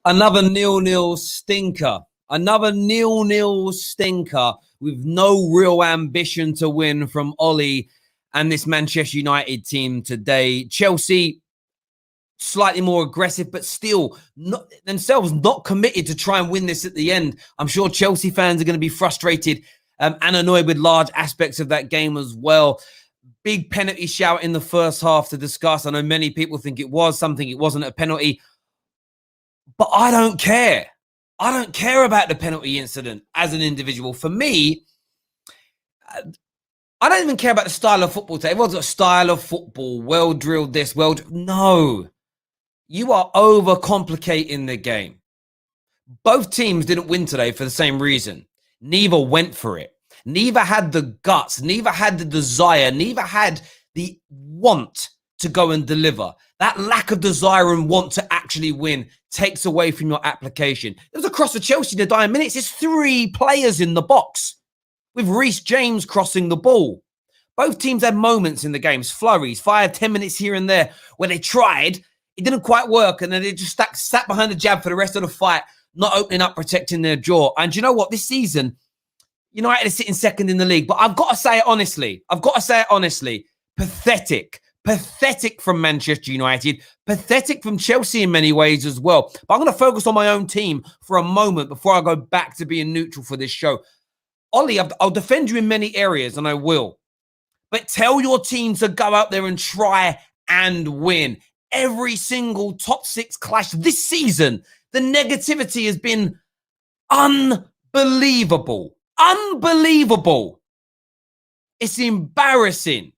Another nil-nil stinker. Another nil-nil stinker with no real ambition to win from Ollie and this Manchester United team today. Chelsea, slightly more aggressive, but still not themselves not committed to try and win this at the end. I'm sure Chelsea fans are going to be frustrated and annoyed with large aspects of that game as well. Big penalty shout in the first half to discuss. I know many people think it was something. It wasn't a penalty. But I don't care. I don't care about the penalty incident as an individual. For me, I don't even care about the style of football. Everyone's got a style of football, well-drilled this, No. You are overcomplicating the game. Both teams didn't win today for the same reason. Neither went for it. Neither had the guts. Neither had the desire. Neither had the want to go and deliver. That lack of desire and want to actually win takes away from your application. It was across for Chelsea in the dying minutes. It's 3 players in the box with Reece James crossing the ball. Both teams had moments in the games, flurries, 5-10 minutes here and there where they tried. It didn't quite work, and then they just sat behind the jab for the rest of the fight, not opening up, protecting their jaw. And you know what? This season, United are sitting second in the league, but I've got to say it honestly. Pathetic. Pathetic from Manchester United. Pathetic from Chelsea in many ways as well. But I'm going to focus on my own team for a moment before I go back to being neutral for this show. Ollie, I'll defend you in many areas, and I will. But tell your team to go out there and try and win. Every single top 6 clash this season, the negativity has been unbelievable. Unbelievable. It's embarrassing.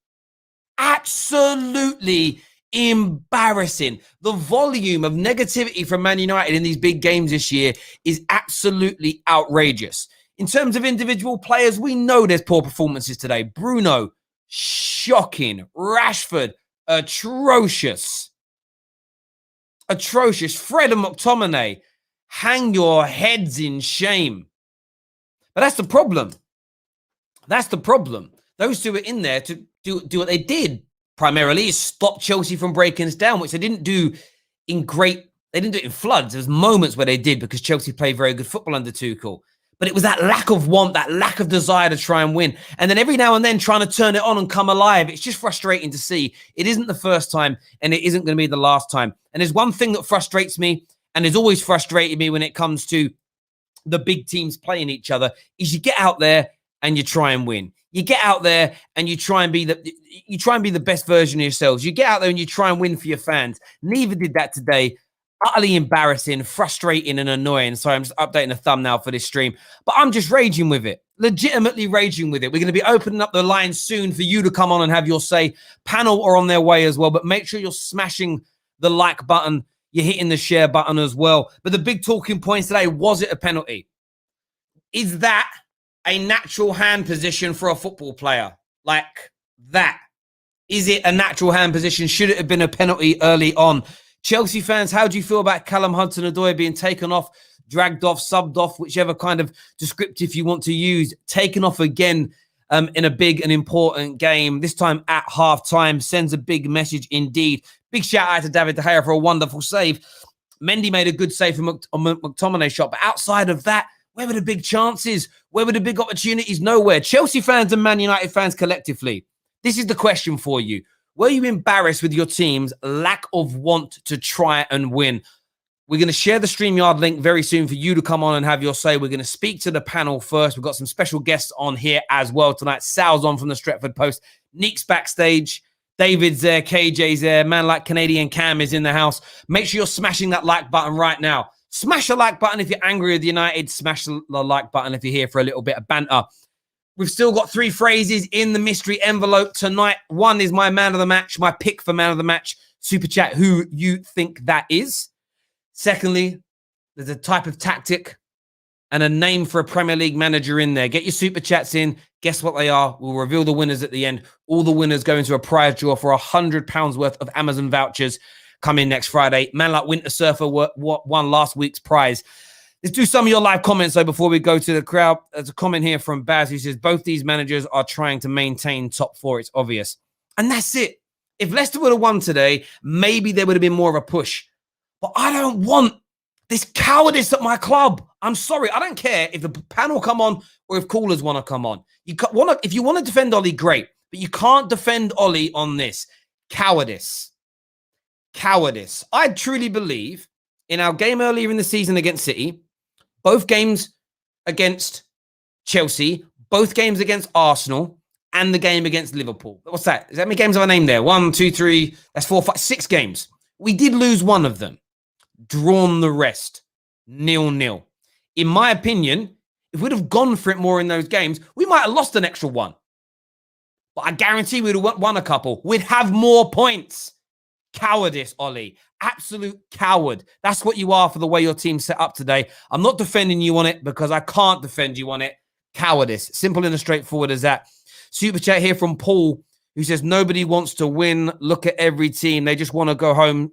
Absolutely embarrassing. The volume of negativity from Man United in these big games this year is absolutely outrageous. In terms of individual players, we know there's poor performances today. Bruno, shocking. Rashford, atrocious. Fred and McTominay, hang your heads in shame. But that's the problem. Those two are in there to do what they did primarily, is stop Chelsea from breaking us down, which they didn't do in floods. There was moments where they did because Chelsea played very good football under Tuchel. But it was that lack of want, that lack of desire to try and win. And then every now and then trying to turn it on and come alive. It's just frustrating to see. It isn't the first time and it isn't going to be the last time. And there's one thing that frustrates me and has always frustrated me when it comes to the big teams playing each other is you get out there and you try and win. You get out there and you try and be the best version of yourselves. You get out there and you try and win for your fans. Neither did that today. Utterly embarrassing, frustrating, and annoying. Sorry, I'm just updating the thumbnail for this stream. But I'm just raging with it. Legitimately raging with it. We're going to be opening up the lines soon for you to come on and have your say. Panel are on their way as well. But make sure you're smashing the like button. You're hitting the share button as well. But the big talking points today, was it a penalty? Is that a natural hand position for a football player? Like that? Is it a natural hand position? Should it have been a penalty early on? Chelsea fans, how do you feel about Callum Hudson-Odoi being taken off, dragged off, subbed off, whichever kind of descriptive you want to use, taken off again in a big and important game, this time at half-time, sends a big message indeed. Big shout-out to David De Gea for a wonderful save. Mendy made a good save from McTominay's shot, but outside of that, where were the big chances? Where were the big opportunities? Nowhere. Chelsea fans and Man United fans collectively, this is the question for you. Were you embarrassed with your team's lack of want to try and win? We're going to share the StreamYard link very soon for you to come on and have your say. We're going to speak to the panel first. We've got some special guests on here as well tonight. Sal's on from the Stretford Post. Nick's backstage. David's there. KJ's there. Man like Canadian Cam is in the house. Make sure you're smashing that like button right now. Smash the like button if you're angry with United. Smash the like button if you're here for a little bit of banter. We've still got 3 phrases in the mystery envelope tonight. One is my man of the match, my pick for man of the match. Super chat who you think that is. Secondly, there's a type of tactic and a name for a Premier League manager in there. Get your super chats in. Guess what they are? We'll reveal the winners at the end. All the winners go into a prize draw for £100 worth of Amazon vouchers coming next Friday. Man like Winter Surfer won last week's prize. Let's do some of your live comments, though, before we go to the crowd. There's a comment here from Baz who says, both these managers are trying to maintain top 4. It's obvious. And that's it. If Leicester would have won today, maybe there would have been more of a push. But I don't want This cowardice at my club. I'm sorry. I don't care if the panel come on or if callers want to come on. If you want to defend Ollie, great. But you can't defend Ollie on this. Cowardice. Cowardice. I truly believe in our game earlier in the season against City, both games against Chelsea, both games against Arsenal, and the game against Liverpool. What's that? Is that how many games have I named there? 1, 2, 3, that's 4, 5, 6 games. We did lose one of them. Drawn the rest. 0-0. In my opinion, if we'd have gone for it more in those games, we might have lost an extra one. But I guarantee we'd have won a couple. We'd have more points. Cowardice, Ollie. Absolute coward. That's what you are for the way your team's set up today. I'm not defending you on it because I can't defend you on it. Cowardice. Simple and as straightforward as that. Super chat here from Paul, who says, nobody wants to win. Look at every team. They just want to go home.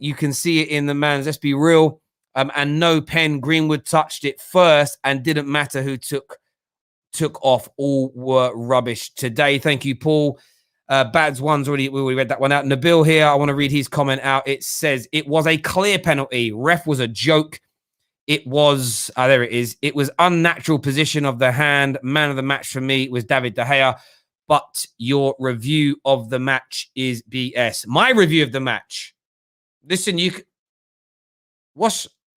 You can see it in the man's. Let's be real. And no pen. Greenwood touched it first and didn't matter who took off. All were rubbish today. Thank you, Paul. Bads one's we already read that one out. Nabil here, I want to read his comment out. It says, it was a clear penalty. Ref was a joke. It was, there it is. It was unnatural position of the hand. Man of the match for me was David De Gea. But your review of the match is BS. My review of the match. Listen,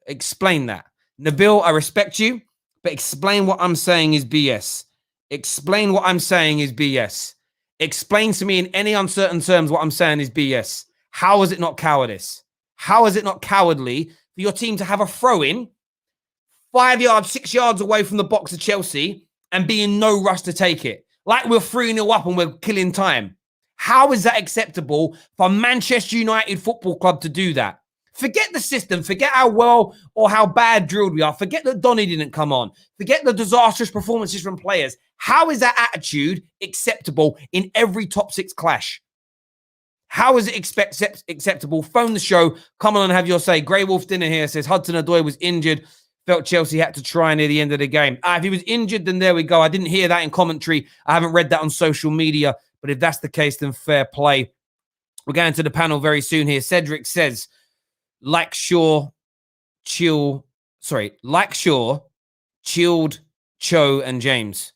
explain that. Nabil, I respect you, but explain what I'm saying is BS. Explain what I'm saying is BS. Explain to me in any uncertain terms what I'm saying is BS. How is it not cowardice? How is it not cowardly for your team to have a throw-in 5 yards, 6 yards away from the box of Chelsea and be in no rush to take it? Like we're 3-0 up and we're killing time. How is that acceptable for Manchester United Football Club to do that? Forget the system. Forget how well or how bad drilled we are. Forget that Donny didn't come on. Forget the disastrous performances from players. How is that attitude acceptable in every top 6 clash? How is it acceptable? Phone the show. Come on and have your say. Grey Wolf Dinner here says Hudson-Odoi was injured. Felt Chelsea had to try near the end of the game. If he was injured, then there we go. I didn't hear that in commentary. I haven't read that on social media. But if that's the case, then fair play. We're going to the panel very soon here. Cedric says, like Shaw, chilled, Cho, and James.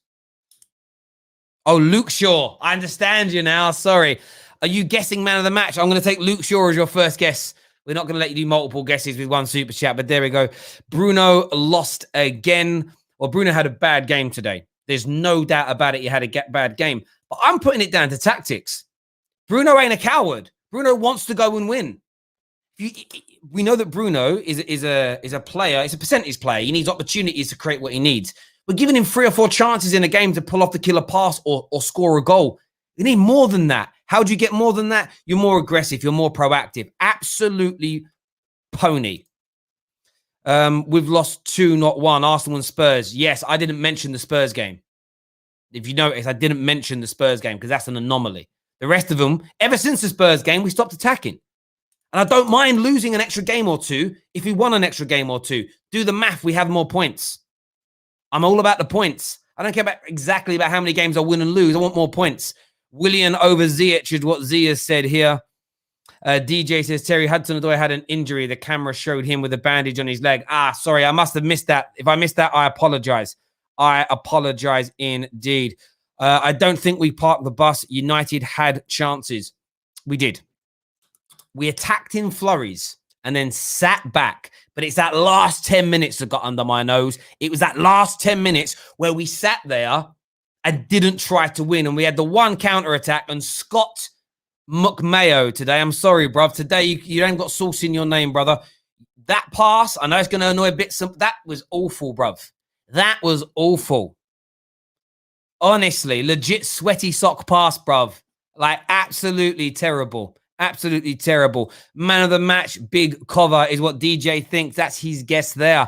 Oh, Luke Shaw. I understand you now. Sorry. Are you guessing man of the match? I'm going to take Luke Shaw as your first guess. We're not going to let you do multiple guesses with one super chat, but there we go. Bruno lost again. Well, Bruno had a bad game today. There's no doubt about it. He had a bad game. But I'm putting it down to tactics. Bruno ain't a coward. Bruno wants to go and win. We know that Bruno is a player. It's a percentage player. He needs opportunities to create what he needs. We're giving him 3 or 4 chances in a game to pull off the killer pass or score a goal. You need more than that. How do you get more than that? You're more aggressive. You're more proactive. Absolutely pony. We've lost 2, not 1. Arsenal and Spurs. Yes, I didn't mention the Spurs game. If you notice, I didn't mention the Spurs game because that's an anomaly. The rest of them, ever since the Spurs game, we stopped attacking. And I don't mind losing an extra game or 2 if we won an extra game or 2. Do the math. We have more points. I'm all about the points. I don't care exactly about how many games I win and lose. I want more points. Willian over Ziyech is what Zia said here. DJ says, Terry Hudson-Odoi had an injury. The camera showed him with a bandage on his leg. Sorry, I must have missed that. If I missed that, I apologize. I apologize indeed. I don't think we parked the bus. United had chances. We did. We attacked in flurries and then sat back. But it's that last 10 minutes that got under my nose. It was that last 10 minutes where we sat there and didn't try to win. And we had the one counter-attack. And Scott McMayo today, I'm sorry, bruv. Today, you ain't got sauce in your name, brother. That pass, I know it's going to annoy a bit. That was awful, bruv. That was awful. Honestly, legit sweaty sock pass, bruv. Like, absolutely terrible. Absolutely terrible. Man of the match, big cover is what DJ thinks. That's his guess there.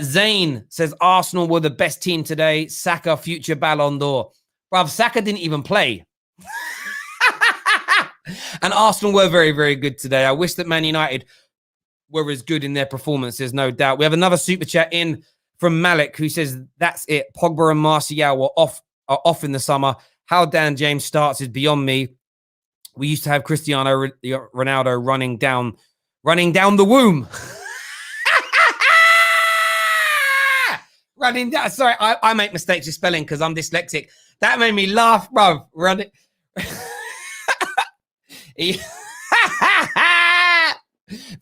Zane says Arsenal were the best team today. Saka, future Ballon d'Or. Bruv, Saka didn't even play. And Arsenal were very, very good today. I wish that Man United were as good in their performances, no doubt. We have another super chat in from Malik who says, that's it. Pogba and Martial are off in the summer. How Dan James starts is beyond me. We used to have Cristiano Ronaldo running down the womb. Running down. Sorry, I make mistakes with spelling because I'm dyslexic. That made me laugh, bro. Running.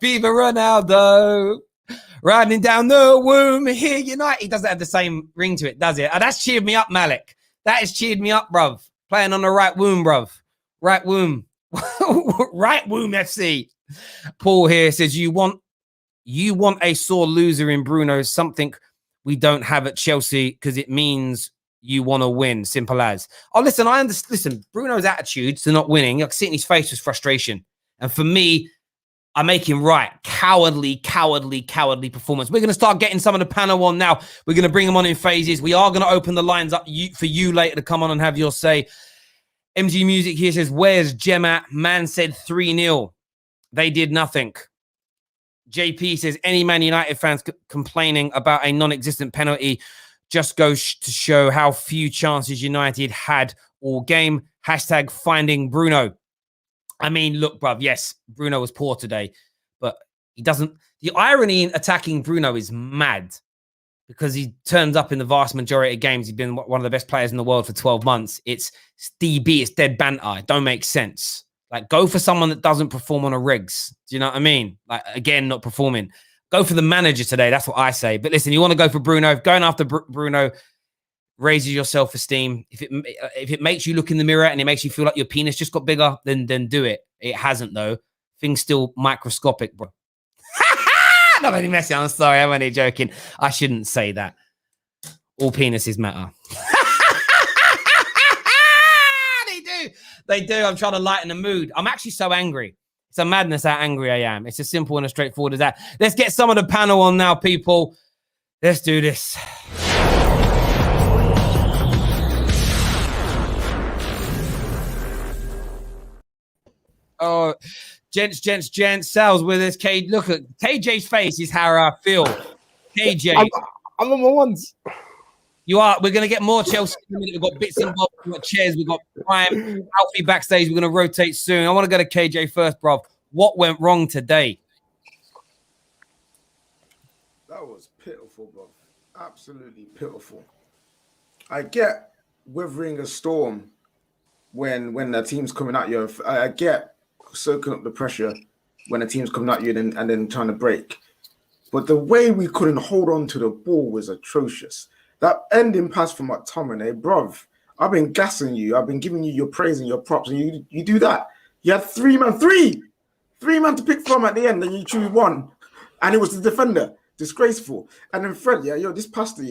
Viva Ronaldo. Riding down the womb here, United. He doesn't have the same ring to it, does it? Oh, that's cheered me up, Malik. That has cheered me up, bruv. Playing on the right womb, bruv. Right womb. Right womb FC. Paul here says, you want a sore loser in Bruno, something we don't have at Chelsea because it means you want to win. Simple as. Oh, listen, I understand. Listen, Bruno's attitude to not winning, I could see in his face was frustration. And for me, I make him right. Cowardly performance. We're going to start getting some of the panel on now. We're going to bring them on in phases. We are going to open the lines up for you later to come on and have your say. MG Music here says, where's Gem at? Man said 3-0. They did nothing. JP says, any Man United fans complaining about a non-existent penalty just goes to show how few chances United had all game. Hashtag finding Bruno. I mean, look, bruv, yes, Bruno was poor today, but he doesn't... The irony in attacking Bruno is mad because he turns up in the vast majority of games. He's been one of the best players in the world for 12 months. It's DB, it's dead banter. It don't make sense. Like, go for someone that doesn't perform on a rigs. Do you know what I mean? Like, again, not performing. Go for the manager today. That's what I say. But listen, you want to go for Bruno. Going after Bruno raises your self-esteem. If it makes you look in the mirror and it makes you feel like your penis just got bigger, then do it. It hasn't, though. Things still microscopic, bro. Not only messy. I'm sorry. I'm only joking. I shouldn't say that. All penises matter. They do. I'm trying to lighten the mood. I'm actually so angry. It's a madness how angry I am. It's as simple and as straightforward as that. Let's get some of the panel on now, people. Let's do this. Oh, gents. Sal's with us. Look at KJ's face is how I feel. KJ. I'm on my ones. You are. We're going to get more Chelsea. We've got bits and bobs. We've got chairs. We've got Prime. Alfie backstage. We're going to rotate soon. I want to go to KJ first, bro. What went wrong today? That was pitiful, bro. Absolutely pitiful. I get weathering a storm when the team's coming at you. I get soaking up the pressure when the team's coming at you and then trying to break. But the way we couldn't hold on to the ball was atrocious. That ending pass from McTominay, bruv, I've been gassing you. I've been giving you your praise and your props, and you do that. You had three man to pick from at the end, and you choose one. And it was the defender. Disgraceful. And then Fred, this pastor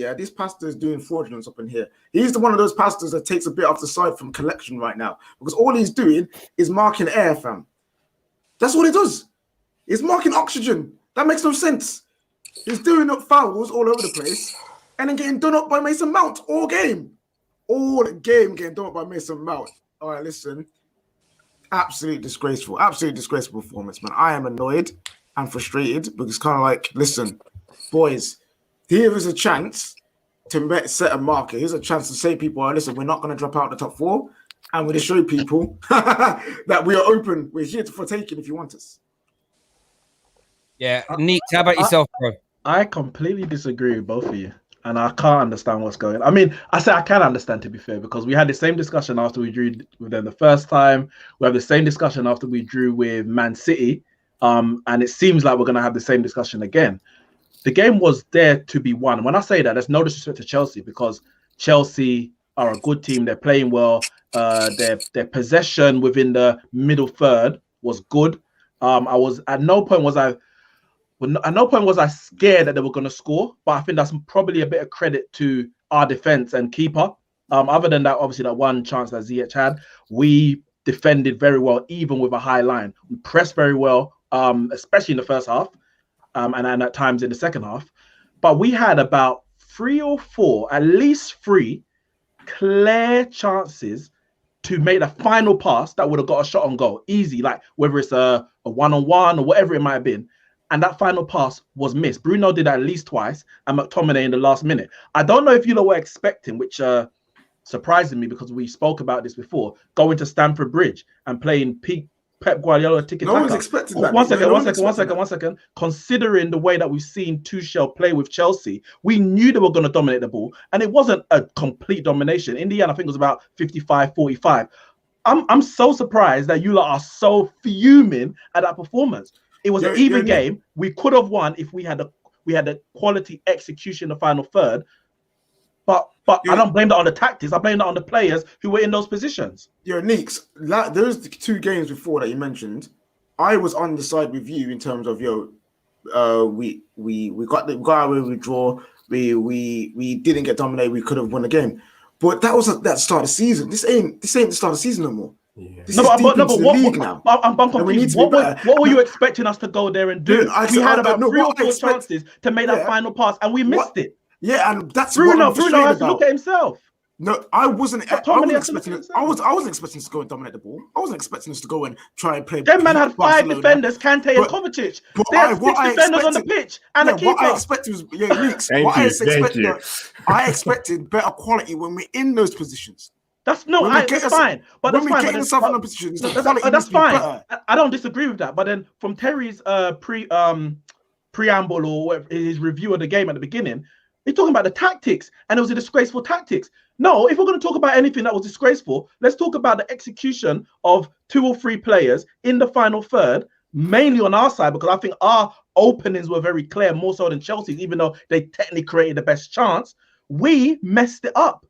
is doing fraudulence up in here. He's one of those pastors that takes a bit off the side from collection right now, because all he's doing is marking air, fam. That's what he does. He's marking oxygen. That makes no sense. He's doing up fouls all over the place and then getting done up by Mason Mount all game. All game getting done up by Mason Mount. All right, listen. Absolutely disgraceful performance, man. I am annoyed and frustrated because kind of like, listen, boys, here is a chance to set a marker. Here's a chance to say people, listen, we're not going to drop out the top four, and we're going to show people that we are open. We're here for taking if you want us. Yeah, Neek, how about yourself, bro? I completely disagree with both of you, and I can't understand what's going on. I mean, I say I can understand, to be fair, because we had the same discussion after we drew with them the first time. We have the same discussion after we drew with Man City, and it seems like we're going to have the same discussion again. The game was there to be won. When I say that, there's no disrespect to Chelsea, because Chelsea are a good team. They're playing well. Their possession within the middle third was good. At no point was I scared that they were going to score, but I think that's probably a bit of credit to our defense and keeper. Other than that, obviously that one chance that Ziyech had, we defended very well, even with a high line. We pressed very well, especially in the first half, and at times in the second half. But we had about 3 or 4, at least 3 clear chances to make the final pass that would have got a shot on goal, easy, like whether it's a one-on-one or whatever it might have been. And that final pass was missed. Bruno did that at least twice, and McTominay in the last minute. I don't know if you were expecting, which surprised me because we spoke about this before, going to Stamford Bridge and playing peak Pep Guardiola tiki No one's taka. expecting that. One No second, one's expecting one second. Considering the way that we've seen Tuchel play with Chelsea, we knew they were going to dominate the ball, and it wasn't a complete domination. In the end, I think it was about 55-45. I'm so surprised that you lot are so fuming at that performance. It was an even game. We could have won if we had a quality execution in the final third. But I don't blame that on the tactics. I blame that on the players who were in those positions. Neeks, those 2 games before that you mentioned, I was on the side with you in terms of we got our way with draw. We didn't get dominated. We could have won the game, but that was at that start of the season. This ain't the start of the season no more. Yeah. I'm confused. What were you expecting us to go there and do? We had about 3 or 4 chances to make that final pass, and we missed it. Yeah, and that's Bruno what I'm has to look at himself. No, I wasn't expecting us to go and dominate the ball. I wasn't expecting us to go and try and play. Them man had 5 defenders, Kante and Kovacic. They had 6 defenders on the pitch and a keeper. What I expected was Leaks. I expected better quality when we're in those positions. That's fine. But when we get ourselves in a position, that's fine. I don't disagree with that. But then from Terry's preamble or his review of the game at the beginning, he's talking about the tactics, and it was a disgraceful tactics. No, if we're going to talk about anything that was disgraceful, let's talk about the execution of 2 or 3 players in the final third, mainly on our side, because I think our openings were very clear, more so than Chelsea's, even though they technically created the best chance. We messed it up.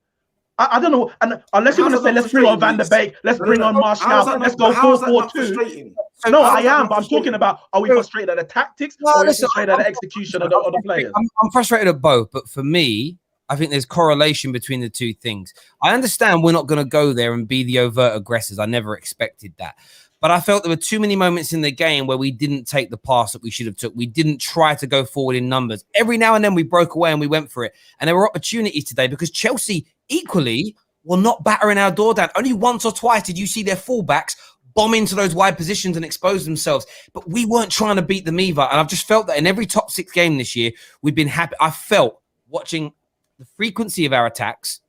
I don't know, and unless you're going to say, let's bring on Van der Beek, let's bring on Martial, let's go 4-4-2. No, I am, but I'm talking about, are we frustrated at the tactics or are we frustrated at the execution of the players? I'm frustrated at both, but for me, I think there's correlation between the 2 things. I understand we're not going to go there and be the overt aggressors. I never expected that. But I felt there were too many moments in the game where we didn't take the pass that we should have took. We didn't try to go forward in numbers. Every now and then we broke away and we went for it. And there were opportunities today because Chelsea equally were not battering our door down. Only once or twice did you see their fullbacks bomb into those wide positions and expose themselves. But we weren't trying to beat them either. And I've just felt that in every top 6 game this year, we've been happy. I felt watching the frequency of our attacks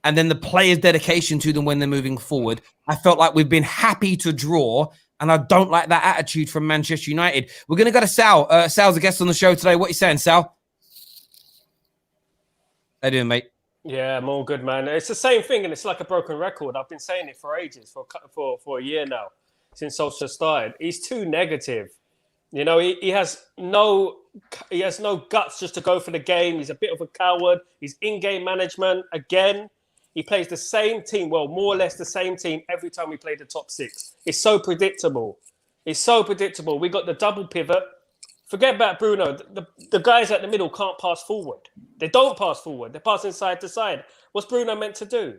and then the players' dedication to them when they're moving forward, I felt like we've been happy to draw, and I don't like that attitude from Manchester United. We're going to go to Sal. Sal's a guest on the show today. What are you saying, Sal? How you doing, mate? Yeah, I'm all good, man. It's the same thing, and it's like a broken record. I've been saying it for ages, for a year now, since Solskjaer started. He's too negative. You know, he has no guts just to go for the game. He's a bit of a coward. He's in-game management again. He plays the same team, well, more or less the same team every time we play the top 6. It's so predictable. We got the double pivot. Forget about Bruno. The guys at the middle can't pass forward. They don't pass forward. They're passing side to side. What's Bruno meant to do?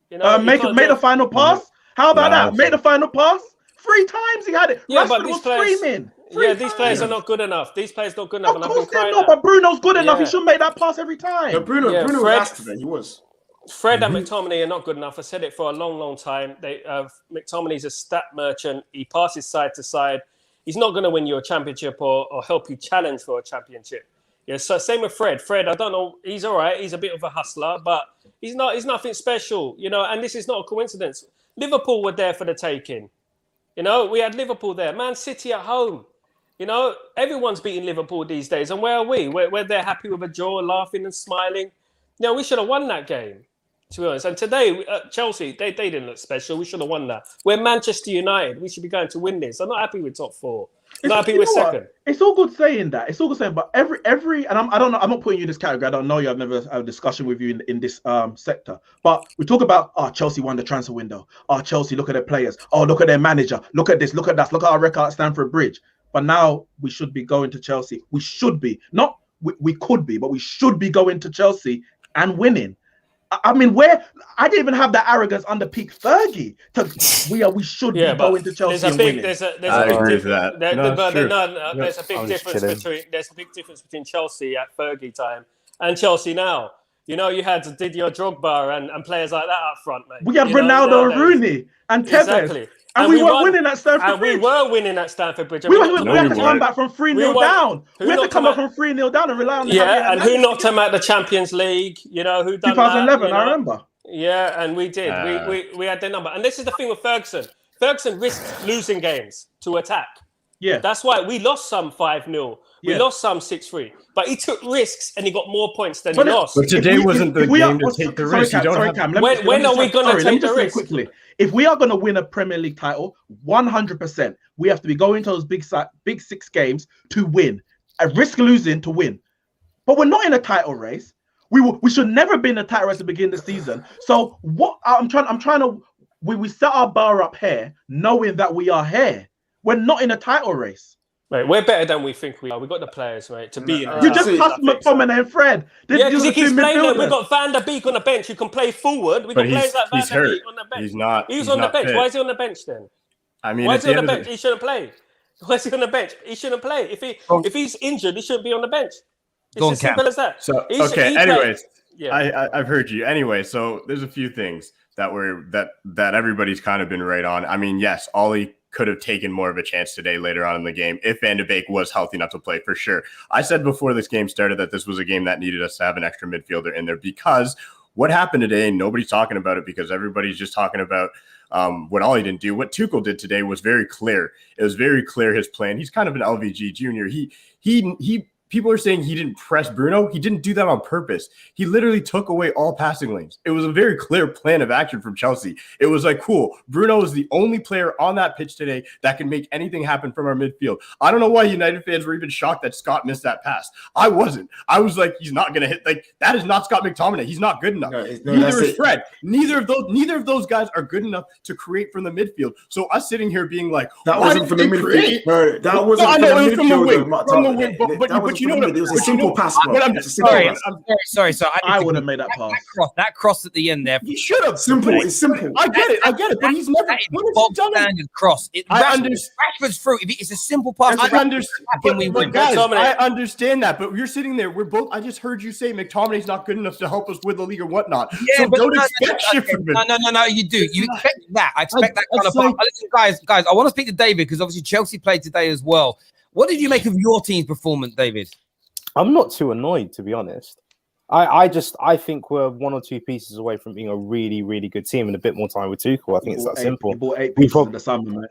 You know, make the final pass. How about that? Make the final pass. 3 times he had it. Yeah, Rashford but these players, these players are not good enough. These players not good enough. Of course they're not, but Bruno's good enough. He should make that pass every time. No, Bruno was last today. He was. Fred and McTominay are not good enough. I said it for a long, long time. McTominay's a stat merchant. He passes side to side. He's not going to win you a championship or help you challenge for a championship. Yeah, so same with Fred. Fred, I don't know. He's all right. He's a bit of a hustler, but he's nothing special, you know, and this is not a coincidence. Liverpool were there for the taking. You know, we had Liverpool there. Man City at home. You know, everyone's beating Liverpool these days. And where are we? We're there happy with a draw, laughing and smiling. You know, we should have won that game, to be honest. And today, Chelsea, they didn't look special. We should have won that. We're Manchester United. We should be going to win this. I'm not happy with top 4. I'm not happy with second. It's all good saying that. It's all good saying, but every, and I don't know, I'm not putting you in this category. I don't know you. I've never had a discussion with you in this sector. But we talk about, Chelsea won the transfer window. Chelsea, look at their players. Look at their manager. Look at this. Look at that. Look at our record at Stamford Bridge. But now we should be going to Chelsea. We should be. Not we could be, but we should be going to Chelsea and winning. I mean, I didn't even have that arrogance under peak Fergie. We should be going to Chelsea and winning. There's a big difference between Chelsea at Fergie time and Chelsea now. You know, you had Didier Drogba and players like that up front, mate. We had Ronaldo and Rooney and Tevez. Exactly. And we were winning at Stamford Bridge. We were winning at Stamford Bridge. We had to come back from 3-0 down. We had to come back from 3-0 down and rely on the and who knocked them out the Champions League? You know, who done 2011, that? You know? I remember. Yeah, and we did. We had their number. And this is the thing with Ferguson. Ferguson risked losing games to attack. Yeah. That's why we lost some 5-0. We lost some 6-3. But he took risks and he got more points than he lost. But today wasn't the game to take the risk. When are we going to take the risk? Quickly. If we are going to win a Premier League title, 100%, we have to be going to those big 6 games to win. A risk losing to win. But we're not in a title race. We should never be in a title race at the beginning of the season. So what I'm trying to we set our bar up here, knowing that we are here. We're not in a title race. Mate, we're better than we think we are. We've got the players, mate, to be in it. You just passed McTominay and Fred. Yeah, because he keeps playing them. We've got Van der Beek on the bench who can play forward. We've got players like Van der Beek on the bench. He's on the bench. Why is he on the bench then? I mean, why is he on the bench? He shouldn't play. Why is he on the bench? He shouldn't play. If he's injured, he shouldn't be on the bench. It's as simple as that. So, anyways, I've heard you. Anyway, so there's a few things that everybody's kind of been right on. I mean, yes, Ollie could have taken more of a chance today later on in the game if Van de Beek was healthy enough to play, for sure. I said before this game started that this was a game that needed us to have an extra midfielder in there, because what happened today, and nobody's talking about it because everybody's just talking about what Ollie didn't do. What Tuchel did today was very clear. It was very clear his plan. He's kind of an LVG junior. He people are saying he didn't press Bruno. He didn't do that on purpose. He literally took away all passing lanes. It was a very clear plan of action from Chelsea. It was like, cool, Bruno is the only player on that pitch today that can make anything happen from our midfield. I don't know why United fans were even shocked that Scott missed that pass. I wasn't. I was like, he's not going to hit. Like, that is not Scott McTominay. He's not good enough. Neither is Fred. Neither of those guys are good enough to create from the midfield. So us sitting here being like, that wasn't from the midfield. No, that wasn't from the midfield. From the wing. But you know what? It was a simple pass. I'm sorry. So I would have made that pass. That cross at the end there. He should have. Simple. It's simple. I get it. But he's never. Standard cross. Rashford's through. It's a simple pass. I understand that, but you're sitting there. We're both. I just heard you say McTominay's not good enough to help us win the league or whatnot. Yeah, so don't expect shit from him. No. You do. You expect that. I expect that kind of. Listen, guys. I want to speak to David because obviously Chelsea played today as well. What did you make of your team's performance, David? I'm not too annoyed, to be honest. I think we're 1 or 2 pieces away from being a really, really good team and a bit more time with Tuchel. I think it's that simple. You bought 8 pieces of the summer, mate.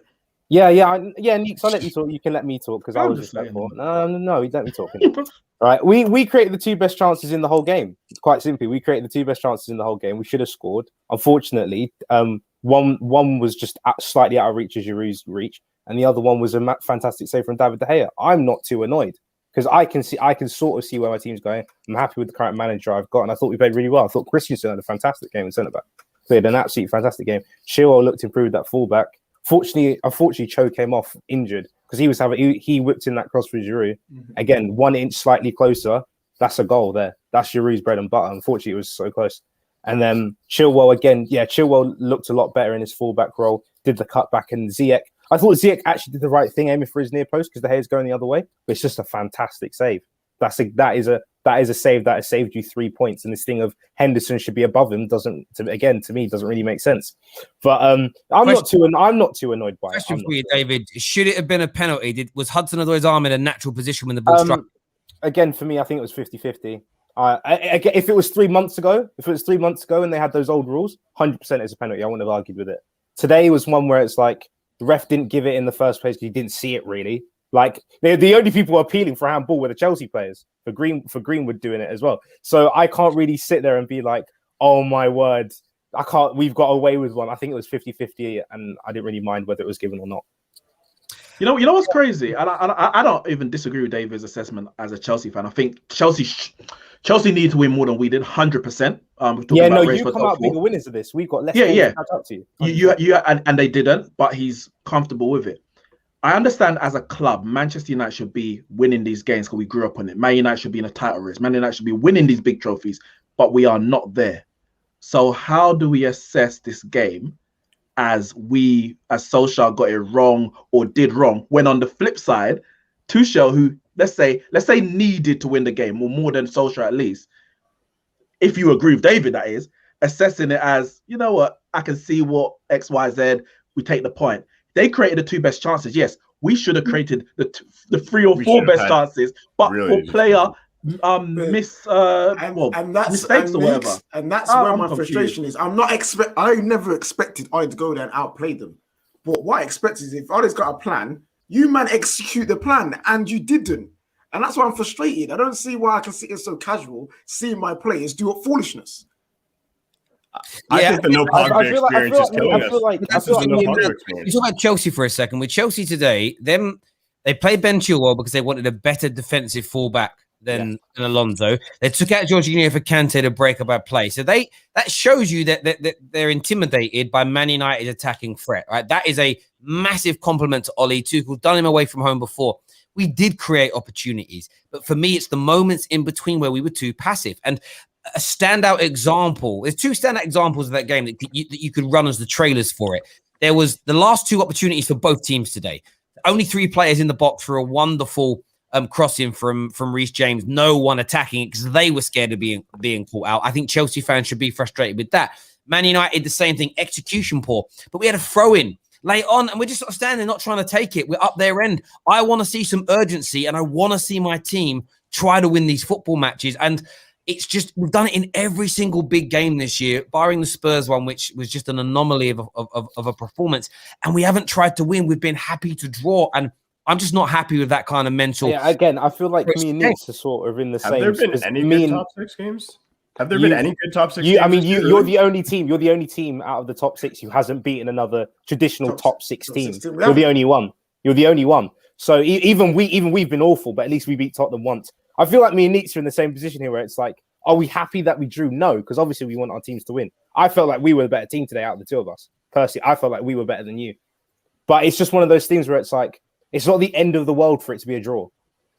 Yeah, Neeks, I'll let you talk. You can let me talk because I was just like, no, you don't be talking. All right, we created the 2 best chances in the whole game. Quite simply, we created the 2 best chances in the whole game. We should have scored. Unfortunately, one was just slightly out of reach of Giroud's reach, and the other one was a fantastic save from David De Gea. I'm not too annoyed because I can sort of see where my team's going. I'm happy with the current manager I've got, and I thought we played really well. I thought Christensen had a fantastic game in centre back. Played an absolutely fantastic game. Chilwell looked improved at fullback. Unfortunately, Cho came off injured because he whipped in that cross for Giroud. Again, 1 inch slightly closer. That's a goal there. That's Giroud's bread and butter. Unfortunately, it was so close. And then Chilwell again. Yeah, Chilwell looked a lot better in his fullback role. Did the cutback, and Ziyech. I thought Ziyech actually did the right thing aiming for his near post because De Gea's going the other way. But it's just a fantastic save. That is a save that has saved you 3 points. And this thing of Henderson should be above him to me doesn't really make sense. But I'm not too annoyed by it. Question for you, David: should it have been a penalty? Was Hudson-Odoi's arm in a natural position when the ball struck? Again, for me, I think it was 50-50. If it was 3 months ago, and they had those old rules, 100% is a penalty. I wouldn't have argued with it. Today was one where it's like the ref didn't give it in the first place because he didn't see it really. Like the only people appealing for handball were the Chelsea players for Greenwood doing it as well. So I can't really sit there and be like, oh my word, we've got away with one. I think it was 50-50 and I didn't really mind whether it was given or not. You know what's crazy? I don't even disagree with David's assessment as a Chelsea fan. I think Chelsea need to win more than we did, 100%. You come out bigger winners of this. We've got less to catch up to you. And they didn't, but he's comfortable with it. I understand as a club, Manchester United should be winning these games because we grew up on it. Man United should be in a title race. Man United should be winning these big trophies, but we are not there. So how do we assess this game as Solskjaer got it wrong or did wrong, when on the flip side, Tuchel, who let's say needed to win the game, or more than Solskjaer at least, if you agree with David, that is, assessing it as, you know what, I can see what X, Y, Z, we take the point. They created the 2 best chances. Yes, we should have created the 3 or 4 best chances, but really for player mistakes or whatever. And that's where my frustration is. I never expected I to go there and outplay them. But what I expect is if Ollie's got a plan, you man execute the plan, and you didn't. And that's why I'm frustrated. I don't see why I can sit here so casual, seeing my players do foolishness. I think the no Pogba experience is killing us. You talk about Chelsea for a second. With Chelsea today, they played Ben Chilwell because they wanted a better defensive fullback than Alonso. They took out Jorginho for Kante to break up our play. So that shows you that they're intimidated by Man United's attacking threat. Right, that is a massive compliment to Ollie Tuchel. Done him away from home before. We did create opportunities, but for me, it's the moments in between where we were too passive. And a standout example, there's two standout examples of that game that you could run as the trailers for it. There was the last two opportunities for both teams today. Only 3 players in the box for a wonderful crossing from Reece James. No one attacking it because they were scared of being caught out. I think Chelsea fans should be frustrated with that. Man United, the same thing, execution poor. But we had a throw-in late on, and we're just sort of standing, not trying to take it. We're up their end. I want to see some urgency, and I want to see my team try to win these football matches. And it's just, we've done it in every single big game this year, barring the Spurs one, which was just an anomaly of a performance. And we haven't tried to win. We've been happy to draw. And I'm just not happy with that kind of mental. Yeah, again, I feel like me and Nick's are sort of in the same. Have there been any good top 6 games? Have there been any good top 6 games? I mean, you're the only team. You're the only team out of the top 6 who hasn't beaten another traditional top 6 team. You're the only one. You're the only one. So even we've been awful, but at least we beat Tottenham once. I feel like me and Nick's are in the same position here, where it's like, are we happy that we drew? No, because obviously we want our teams to win. I felt like we were the better team today out of the two of us. Personally, I felt like we were better than you. But it's just one of those things where it's like, it's not the end of the world for it to be a draw.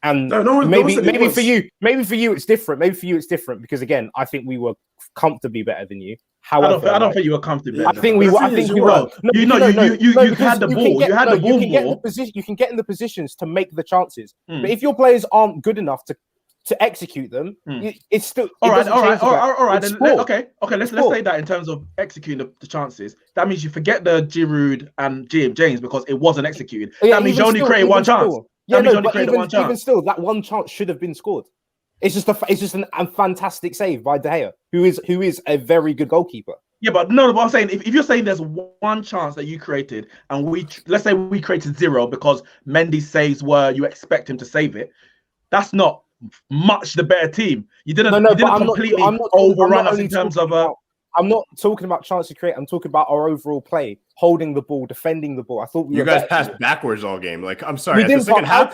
And maybe for you it's different. Maybe for you it's different because again, I think we were comfortably better than you. However, I don't think you were comfortably. I think we were. No, you had the ball. You had the ball more. You can get in the positions to make the chances, but if your players aren't good enough to execute them, it's still all right. Okay. Let's say that in terms of executing the chances, that means you forget the Giroud and James because it wasn't executed. Yeah, that means you only create one chance. Yeah, no, but even still, that one chance should have been scored. It's just a fantastic save by De Gea, who is a very good goalkeeper. Yeah, but no, what I'm saying, if you're saying there's one chance that you created, and let's say we created 0 because Mendy's saves were you expect him to save it, that's not much the better team. You didn't completely overrun us in terms of I'm not talking about chance to create. I'm talking about our overall play, holding the ball, defending the ball. I thought you guys passed backwards all game. Like, I'm sorry, the second half.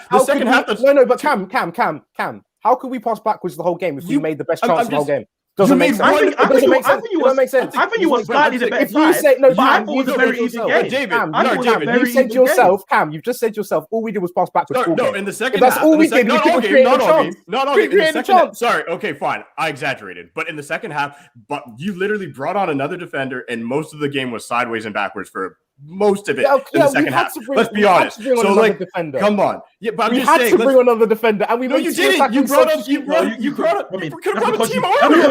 But Cam, how could we pass backwards the whole game if we made the best chance of the whole game? Doesn't make sense. I think you were slightly the better. If you say no, Cam, you said very easy game. You said yourself, Cam. You've just said yourself. All we did was pass backwards. No, in the second half. That's all we did. Not all game. Not all game. Sorry. Okay, fine. I exaggerated. But in the second half, but you literally brought on another defender, and most of the game was sideways and backwards for most of it in the second half. Let's be honest. So, like, come on. Yeah, but I'm just saying. We had to bring another defender, and we no, you didn't. You brought up. You brought up. Because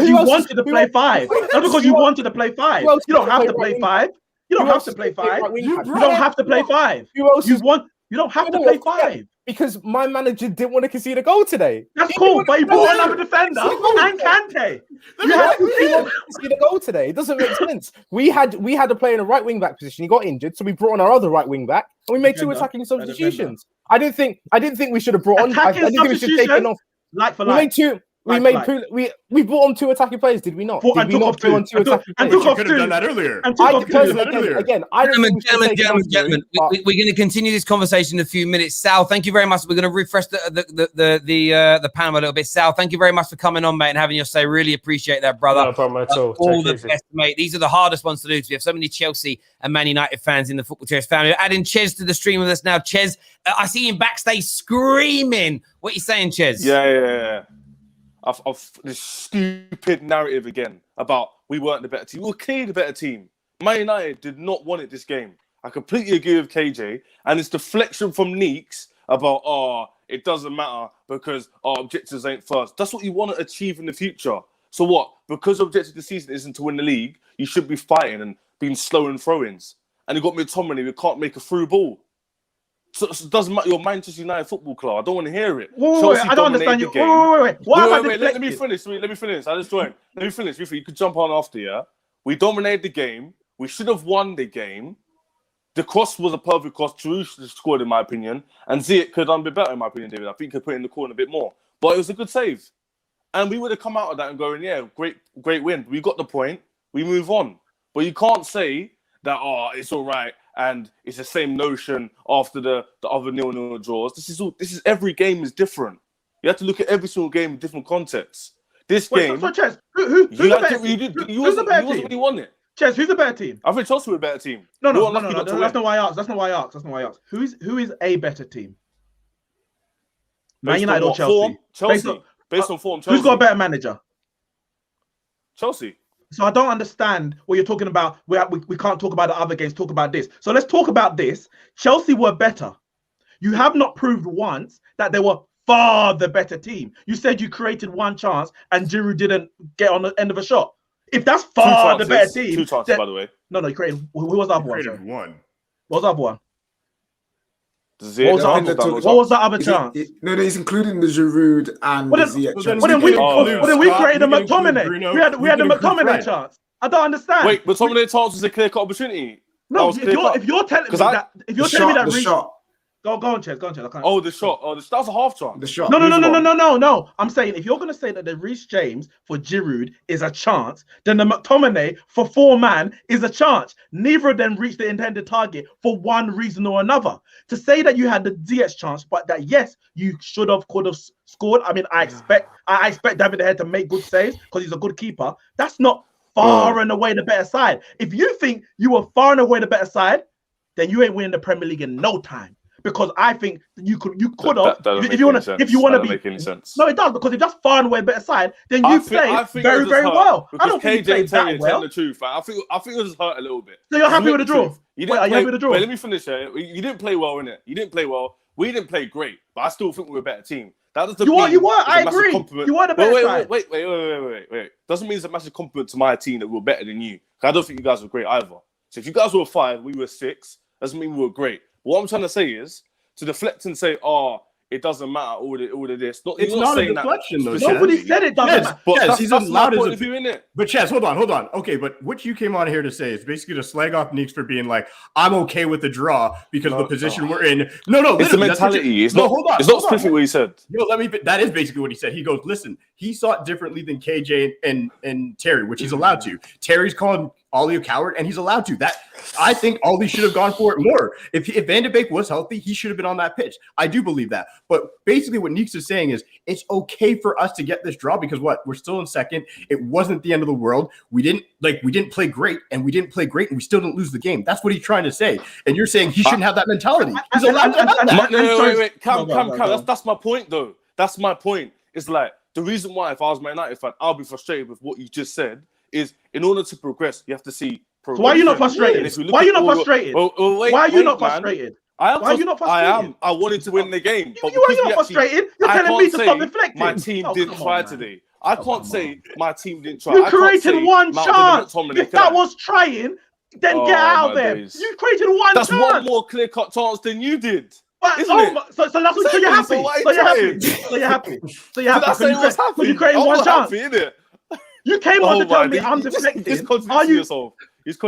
you wanted to play 5. Not because you wanted to play 5. You don't have to play 5. You don't have to play 5. You don't have to play 5. You don't have to play 5. Because my manager didn't want to concede a goal today. That's cool, but he brought another defender and Kante. You have to concede a goal today. It doesn't make sense. We had a player in a right wing back position. He got injured, so we brought on our other right wing back, and we made 2 attacking substitutions. I didn't think we should have brought on. I didn't think we should have taken off. Like for like. We brought on 2 attacking players, did we not? Did we not bring on 2 attacking players? You could have done that earlier. Again, I don't think gentlemen, we're going to continue this conversation in a few minutes. Sal, thank you very much. We're going to refresh the panel a little bit. Sal, thank you very much for coming on, mate, and having your say. Really appreciate that, brother. No problem at all. All the best, mate. These are the hardest ones to do because we have so many Chelsea and Man United fans in the Football Terrace family. We're adding Ches to the stream with us now. Ches, I see him backstage screaming. What are you saying, Ches? Yeah. Of this stupid narrative again about we weren't the better team. We were clearly the better team. Man United did not want it this game. I completely agree with KJ. And it's deflection from Neeks about, it doesn't matter because our objectives ain't first. That's what you want to achieve in the future. So what? Because the objective of the season isn't to win the league, you should be fighting and being slow in throw-ins. And you got McTominay, we can't make a through ball. So it doesn't matter. You're Manchester United Football Club. I don't want to hear it. Wait, I don't understand you. Wait. Let me finish. I just joined. Let me finish. You could jump on after, yeah? We dominated the game. We should have won the game. The cross was a perfect cross. Tarouche scored, in my opinion. And Ziyech could have done a bit better, in my opinion, David. I think he could put it in the corner a bit more. But it was a good save. And we would have come out of that and going, yeah, great win. We got the point. We move on. But you can't say that, it's all right. And it's the same notion after the other 0-0 draws. This is every game is different. You have to look at every single game in different contexts. This game... So Ches, who's the better team? You wasn't really won it. Ches, who's the better team? I think Chelsea were a better team. No. That's not why I asked. Who is a better team? Man United or Chelsea? Chelsea. Based on form, Chelsea. Who's got a better manager? Chelsea. So I don't understand what you're talking about. We can't talk about the other games. Talk about this. So let's talk about this. Chelsea were better. You have not proved once that they were far the better team. You said you created one chance and Giroud didn't get on the end of a shot. If that's far the better team, 2 chances, by the way. No, you created. Who was the other one? One. What was the other one? What was the other chance? No, he's including the Giroud and the Ziyech chance. Then we created a McTominay. We had a McTominay chance. I don't understand. Wait, McTominay chance was a clear-cut opportunity. No, if you're telling me that, the shot. Go on, Ches. I can't. Oh, the shot. Oh, that was a half chance. The shot. No. I'm saying if you're going to say that the Reece James for Giroud is a chance, then the McTominay for 4-man is a chance. Neither of them reached the intended target for one reason or another. To say that you had the Ziyech chance, but that yes, you could have scored. I mean, I expect David De Gea to make good saves because he's a good keeper. That's not far and away the better side. If you think you were far and away the better side, then you ain't winning the Premier League in no time. Because I think you could have if you want to be make any sense. No, it does, because if that's far and away better side, then you play very well. I don't think you played that well. The truth, right? I think it was hurt a little bit. So you're happy with the draw? Are you happy with the draw? Wait, let me finish here. You didn't play well, innit? You didn't play well. We didn't play great, but I still think we were a better team. That doesn't mean you were. I agree. You were the better side. Wait. Doesn't mean it's a massive compliment to my team that we were better than you. I don't think you guys were great either. So if you guys were 5, we were 6. Doesn't mean we were great. But what I'm trying to say is, to deflect and say, it doesn't matter, all of this. It's not a deflection, though. Nobody said it doesn't matter. But he's as loud as a... in it. But Ches, hold on. Okay, but what you came on here to say is basically to slag off Neeks for being like, I'm okay with the draw because of the position we're in. No, it's the mentality. It's not specifically what he said. No, that is basically what he said. He goes, listen, he saw it differently than KJ and Terry, which he's allowed to. Terry's calling Ollie a coward, and he's allowed to. That I think Ollie should have gone for it more. If Van de Beek was healthy, he should have been on that pitch. I do believe that. But basically what Neeks is saying is it's okay for us to get this draw because we're still in second. It wasn't the end of the world. We didn't play great, and we still didn't lose the game. That's what he's trying to say. And you're saying he shouldn't have that mentality. He's allowed to have that. No, wait. Come. That's my point, though. That's my point. It's like the reason why, if I was Man United fan, I'll be frustrated with what you just said. Is in order to progress, you have to see progress. So why are you not frustrated? Why are you not frustrated? Why are you not frustrated? Why are you not frustrated? I am. I wanted to win the game. You are not frustrated. You're telling me to stop deflecting. My team didn't try today. I can't say my team didn't try. You created one chance. If that was trying, then get out there. You created one chance. That's one more clear-cut chance than you did. So you're happy. So you're happy. So you created one chance. You came on to tell me I'm deflecting. You just contradicted yourself. You just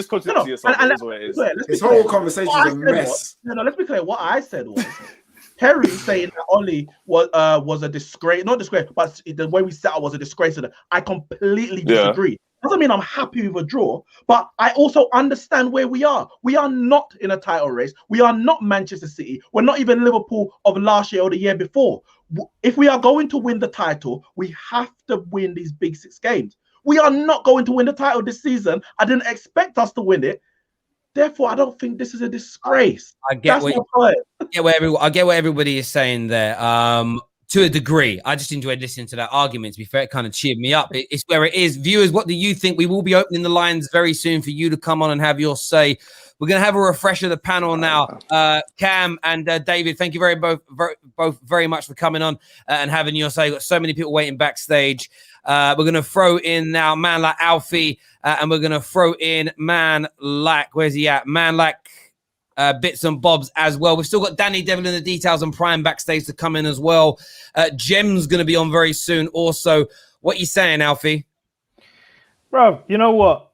contradicted yourself. That's what it is. This whole conversation is a mess. Let's be clear. What I said was Terry saying that Ollie was a disgrace, not disgrace, but the way we set up was a disgrace. I completely disagree. Doesn't mean I'm happy with a draw, but I also understand where we are. We are not in a title race. We are not Manchester City. We're not even Liverpool of last year or the year before. If we are going to win the title, we have to win these big 6 games. We are not going to win the title this season. I didn't expect us to win it. Therefore, I don't think this is a disgrace. I get what everybody is saying there. To a degree, I just enjoyed listening to that argument. To be fair, it kind of cheered me up. It's where it is. Viewers, what do you think? We will be opening the lines very soon for you to come on and have your say. We're going to have a refresh of the panel now. Cam and David, thank you both very much for coming on and having your say. We've got so many people waiting backstage. We're going to throw in now man like Alfie, and we're going to throw in man like, where's he at? Man like bits and bobs as well. We've still got Danny Devil in the details and Prime backstage to come in as well. Jem's going to be on very soon also. What are you saying, Alfie? Bro, you know what?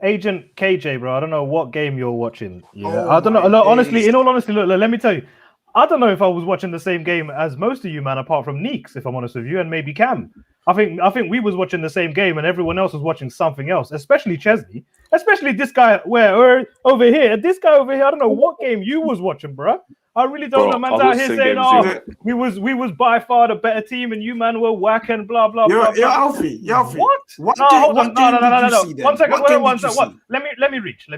Agent KJ, bro. I don't know what game you're watching. Yeah, Oh I don't know. my Look, honestly, days. in all honesty, look, let me tell you, I don't know if I was watching the same game as most of you, man. Apart from Neeks, if I'm honest with you, and maybe Cam. I think we was watching the same game, and everyone else was watching something else. Especially Chesney, especially this guy. Where over here, this guy over here. I don't know what game you was watching, bro. I really don't know. Man's out here saying, "Oh, we was by far the better team, and you man were whacking blah blah blah." You're Alfie. What? What No, game, hold what on. game No. did you see then? One second. What game One did you second. see? Let me reach.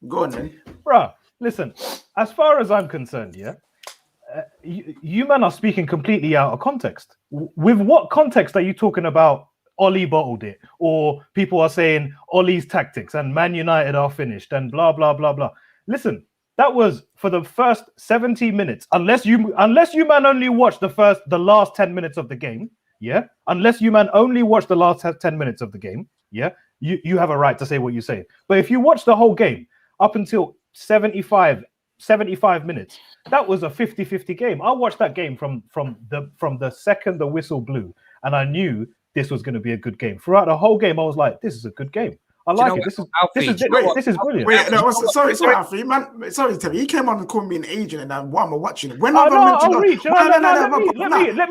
Go on then. Bruh, listen, as far as I'm concerned, yeah, you men are speaking completely out of context. With what context are you talking about Ollie bottled it? Or people are saying Ollie's tactics and Man United are finished and blah, blah, blah, blah. Listen, that was for the first 70 minutes. Unless you man only watched the last 10 minutes of the game, yeah? Unless you man only watched the last 10 minutes of the game, yeah? You have a right to say what you say. But if you watch the whole game, up until 75 minutes, that was a 50-50 game. I watched that game from the second the whistle blew, and I knew this was going to be a good game. Throughout the whole game, I was like, this is a good game. I like it. This is brilliant. Wait, no, sorry, Alfie, man. Sorry, Terry. He came on and called me an agent, and why am I watching it? When Let me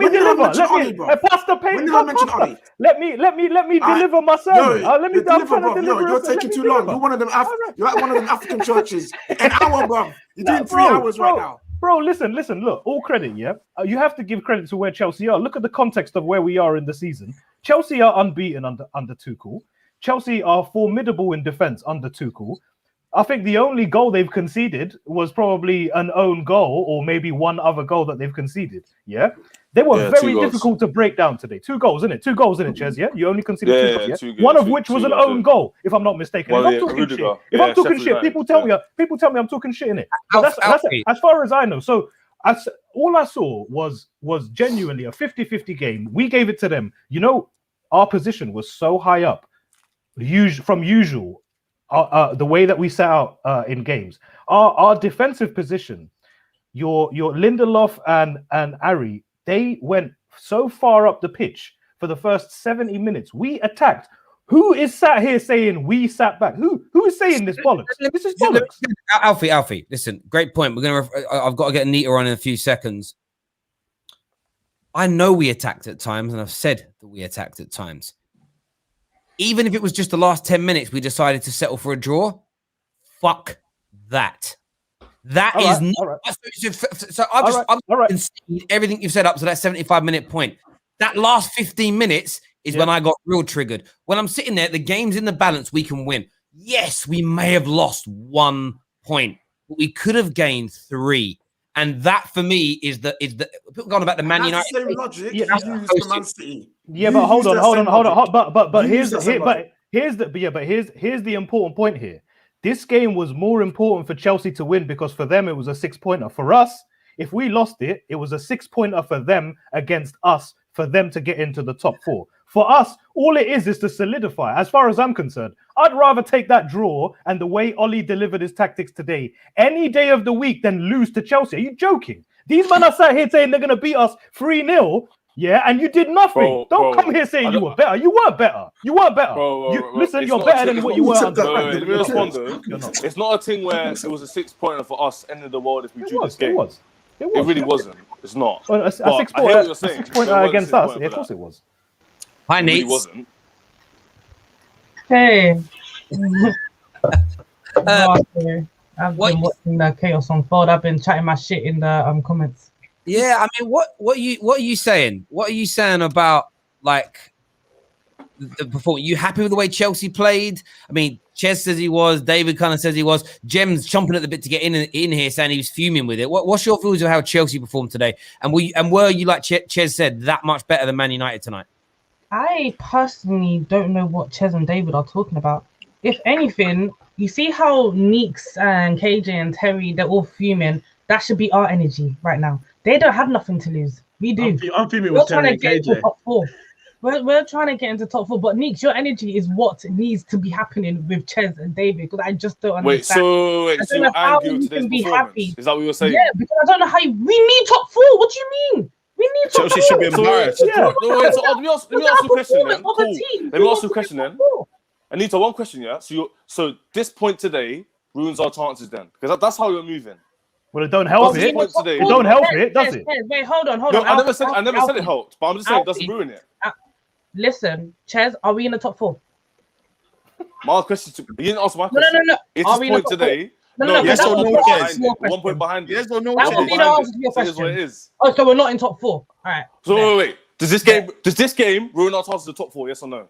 deliver. Pass the paint. Let me deliver myself. You're taking too long. You're one of them. You're like one of them African churches. An hour, bro. You're doing 3 hours right now. Bro, listen. Look, all credit, yeah. You have to give credit to where Chelsea are. Look at the context of where we are in the season. Chelsea are unbeaten under Tuchel. Chelsea are formidable in defense under Tuchel. I think the only goal they've conceded was probably an own goal or maybe one other goal that they've conceded. Yeah. They were very difficult to break down today. 2 goals, isn't it? 2 goals, isn't it, Ches? Yeah. You only conceded 2 goals, yeah? One of which was an own goal, if I'm not mistaken. If I'm talking shit, people tell me I'm talking shit in it. That's as far as I know. So all I saw was genuinely a 50-50 game. We gave it to them. You know, our position was so high up. From usual, the way that we set out in games, our defensive position, your Lindelof and Ari, they went so far up the pitch for the first 70 minutes. We attacked. Who is sat here saying we sat back? Who is saying this bollocks? This is bollocks. Alfie, listen, great point. I've got to get Anita on in a few seconds. I know we attacked at times, and I've said that we attacked at times. Even if it was just the last 10 minutes, we decided to settle for a draw. Fuck that. That is not. So I've conceded everything you've said up to that 75-minute point. That last 15 minutes is when I got real triggered. When I'm sitting there, the game's in the balance, we can win. Yes, we may have lost 1 point, but we could have gained 3. And that for me is the people going about the Man United. That's the same logic you used for Man City. Yeah, but hold on. But here's the important point here. This game was more important for Chelsea to win because for them it was a 6-pointer. For us, if we lost it, it was a 6-pointer for them against us for them to get into the top 4. For us, all it is to solidify. As far as I'm concerned, I'd rather take that draw and the way Ollie delivered his tactics today any day of the week than lose to Chelsea. Are you joking? These men are sat here saying they're going to beat us 3-0. Yeah, and you did nothing. Don't come here saying you were better. You weren't better. Listen, you're better than what you were. Let me respond though. It's not a thing where it was a 6-pointer for us, end of the world if we drew this game. It really wasn't. It's not. A 6-pointer against us. Yeah, of course it was. Hi, Nate. It really wasn't. Hey. I've been watching the chaos unfold. I've been chatting my shit in the comments. Yeah, I mean, what are you saying? What are you saying about like the performance? You happy with the way Chelsea played? I mean, Ches says he was. David kind of says he was. Jem's chomping at the bit to get in here, saying he was fuming with it. What's your views of how Chelsea performed today? And were you like Ches said that much better than Man United tonight? I personally don't know what Ches and David are talking about. If anything, you see how Neeks and KJ and Terry, they're all fuming. That should be our energy right now. They don't have nothing to lose. We do. I'm fuming with Terry and KJ. Top 4. We're trying to get into top 4, but Neeks, your energy is what needs to be happening with Ches and David because I just don't understand. So you're angry with today's performance? Happy. Is that what you're saying? Yeah, because I don't know how we need top 4. What do you mean? We need top 4. Chelsea should be embarrassed. Let me ask you a question then. Cool. Let me ask you a question then. Anita, one question, yeah. So this point today ruins our chances then, because that's how you're moving. Well, it don't help it. Today. It don't help it, does it? Wait, hold on. I never said it helped, but I'm just saying it doesn't ruin it. Listen, Ches, are we in the top 4? My question, you didn't ask my question. No. It's this point today. No. Yes or no, Ches? 1 point behind it. Yes or no? That would be the answer to your question. What it is. Oh, so we're not in top 4. All right. So wait. Does this game ruin our chances of the top 4? Yes or no?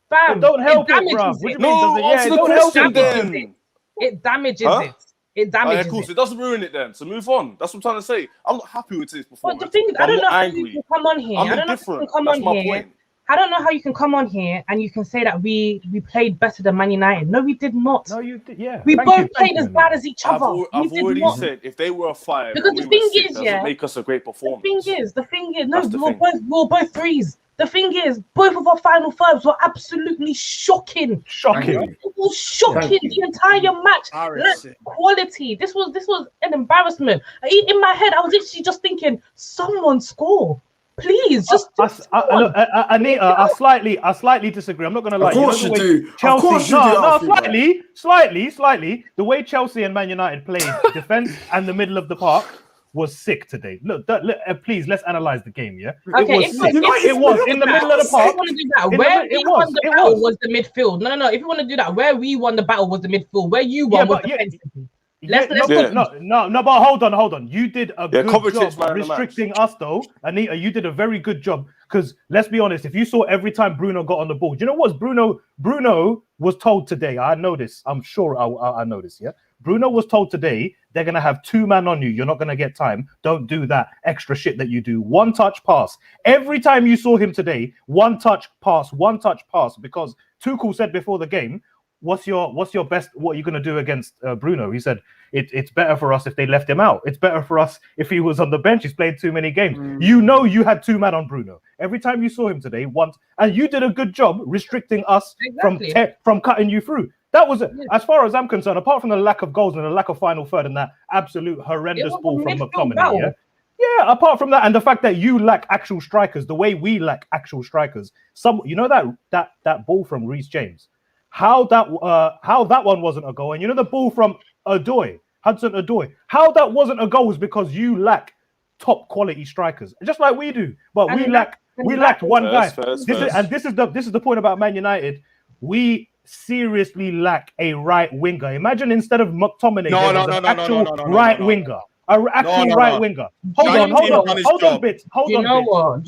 Bam. It don't help it, damages bro. it. What do you mean? No, Does it? answer Yeah, the it don't help question it, bro. then. It damages Huh? it. It damages Cool. it. So it doesn't ruin it then. So move on. That's what I'm trying to say. I'm not happy with this performance. But the thing is, I don't know how you can come on here. I'm I don't know how you indifferent. can come That's on my here. point. I don't know how you can come on here and you can say that we played better than Man United. No, we did not. No, you did. Yeah. We Thank both you, played thank as you. bad as each other. I've We did already not. said if they were a 5, Because and the we thing were 6, is, doesn't yeah, make us a great performance. The thing is, no, That's the we were thing. both 3s. The thing is, both of our final 5s were absolutely shocking. Shocking. It was shocking. The entire match, Embarrassing. quality. This was an embarrassment. In my head, I was literally just thinking, someone score, please. Just Anita, I slightly disagree. I'm not going to lie. Of course You know you the way do. Chelsea, Of course you do, Alfie, slightly. The way Chelsea and Man United played defense and the middle of the park was sick today. Look, please let's analyze the game. Yeah, Okay, it was in the middle of the park. If you want to do that, where we won the battle was the midfield. No. If you want to do that, where we won the battle was the midfield. Where you won was defensively. No, but hold on. You did a good Kovacic job restricting us, though. Anita, you did a very good job. Because let's be honest, if you saw every time Bruno got on the ball, do you know what? Bruno was told today. I know this. I'm sure I know this. Yeah, Bruno was told today they're gonna have 2 man on you. You're not gonna get time. Don't do that extra shit that you do. 1 touch pass. Every time you saw him today, 1 touch pass. Because Tuchel said before the game, what's your best? What are you going to do against Bruno? He said it's better for us if they left him out. It's better for us if he was on the bench. He's played too many games. You know you had 2 men on Bruno. Every time you saw him today, and you did a good job restricting us from cutting you through. That was as far as I'm concerned. Apart from the lack of goals and the lack of final third and that absolute horrendous ball from McTominay. Yeah, apart from that, and the fact that you lack actual strikers, the way we lack actual strikers. That ball from Reece James. How that one wasn't a goal, and you know the ball from Hudson Odoi, how that wasn't a goal was because you lack top quality strikers, just like we do. But we lacked one guy. This is the point about Man United. We seriously lack a right winger. Imagine instead of McTominay, an actual right winger. Right winger. Hold on, Bits. Do you know what?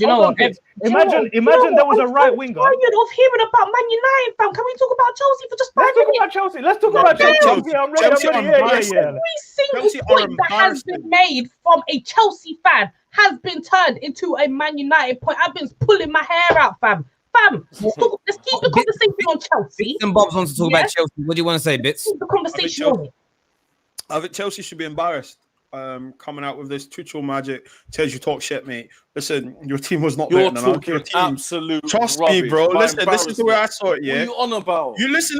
Imagine there was a right winger. I'm tired of hearing about Man United, fam. Can we talk about Chelsea for just 5 minutes? Let's talk about Chelsea. I'm ready. Yeah. Every single point that has been made from a Chelsea fan has been turned into a Man United point. I've been pulling my hair out, fam. Let's keep the conversation on Chelsea. Bits and Bobs wants to talk about Chelsea. What do you want to say, Bits? Keep the conversation on it. I think Chelsea should be embarrassed. Coming out with this Tuchel magic, tells you talk shit, mate. Listen, your team was not better than our team. Absolute Trust rubbish. me, bro. Listen, this is the way I saw it. Yeah. What are you on about? You listen.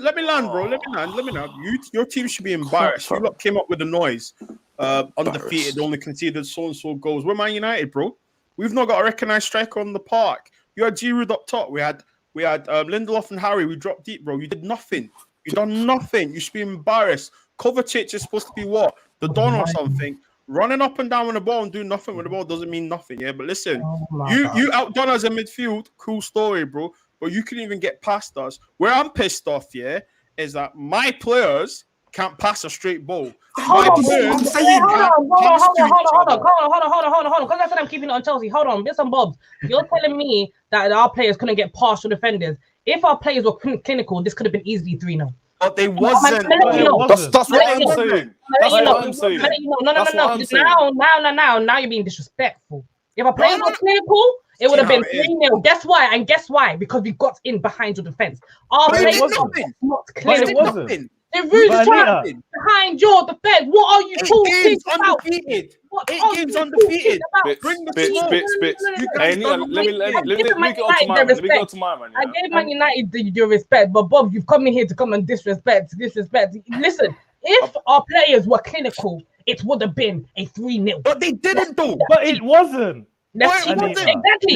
Let me land, bro. Let me land. Your team should be embarrassed. You lot came up with the noise. Undefeated, only conceded so and so goals. We're Man United, bro. We've not got a recognised striker on the park. You had Giroud up top. We had Lindelof and Harry. We dropped deep, bro. You did nothing. You done nothing. You should be embarrassed. Kovacic is supposed to be what? The Don or something. Running up and down with the ball and doing nothing with the ball doesn't mean nothing, yeah? But listen, you outdone us in midfield. Cool story, bro. But you couldn't even get past us. Where I'm pissed off, yeah, is that my players can't pass a straight ball. Hold on. Because I said I'm keeping it on Chelsea. Hold on, bits and bobs. You're telling me that our players couldn't get past the defenders. If our players were clinical, this could have been easily 3-0. But they wasn't. That's what I'm saying. No. Now you're being disrespectful. If our players were clinical, it would have been 3-0. Guess why? Because we got in behind your defense. Our players were not clinical. The rules behind your defense. What are you talking about? Eight games undefeated. Bring the bits. Let me go to my man. I gave Man United your respect, but Bob, you've come in here to come and disrespect. Listen, if our players were clinical, it would have been a 3-0. But they didn't, though. But it wasn't. Exactly.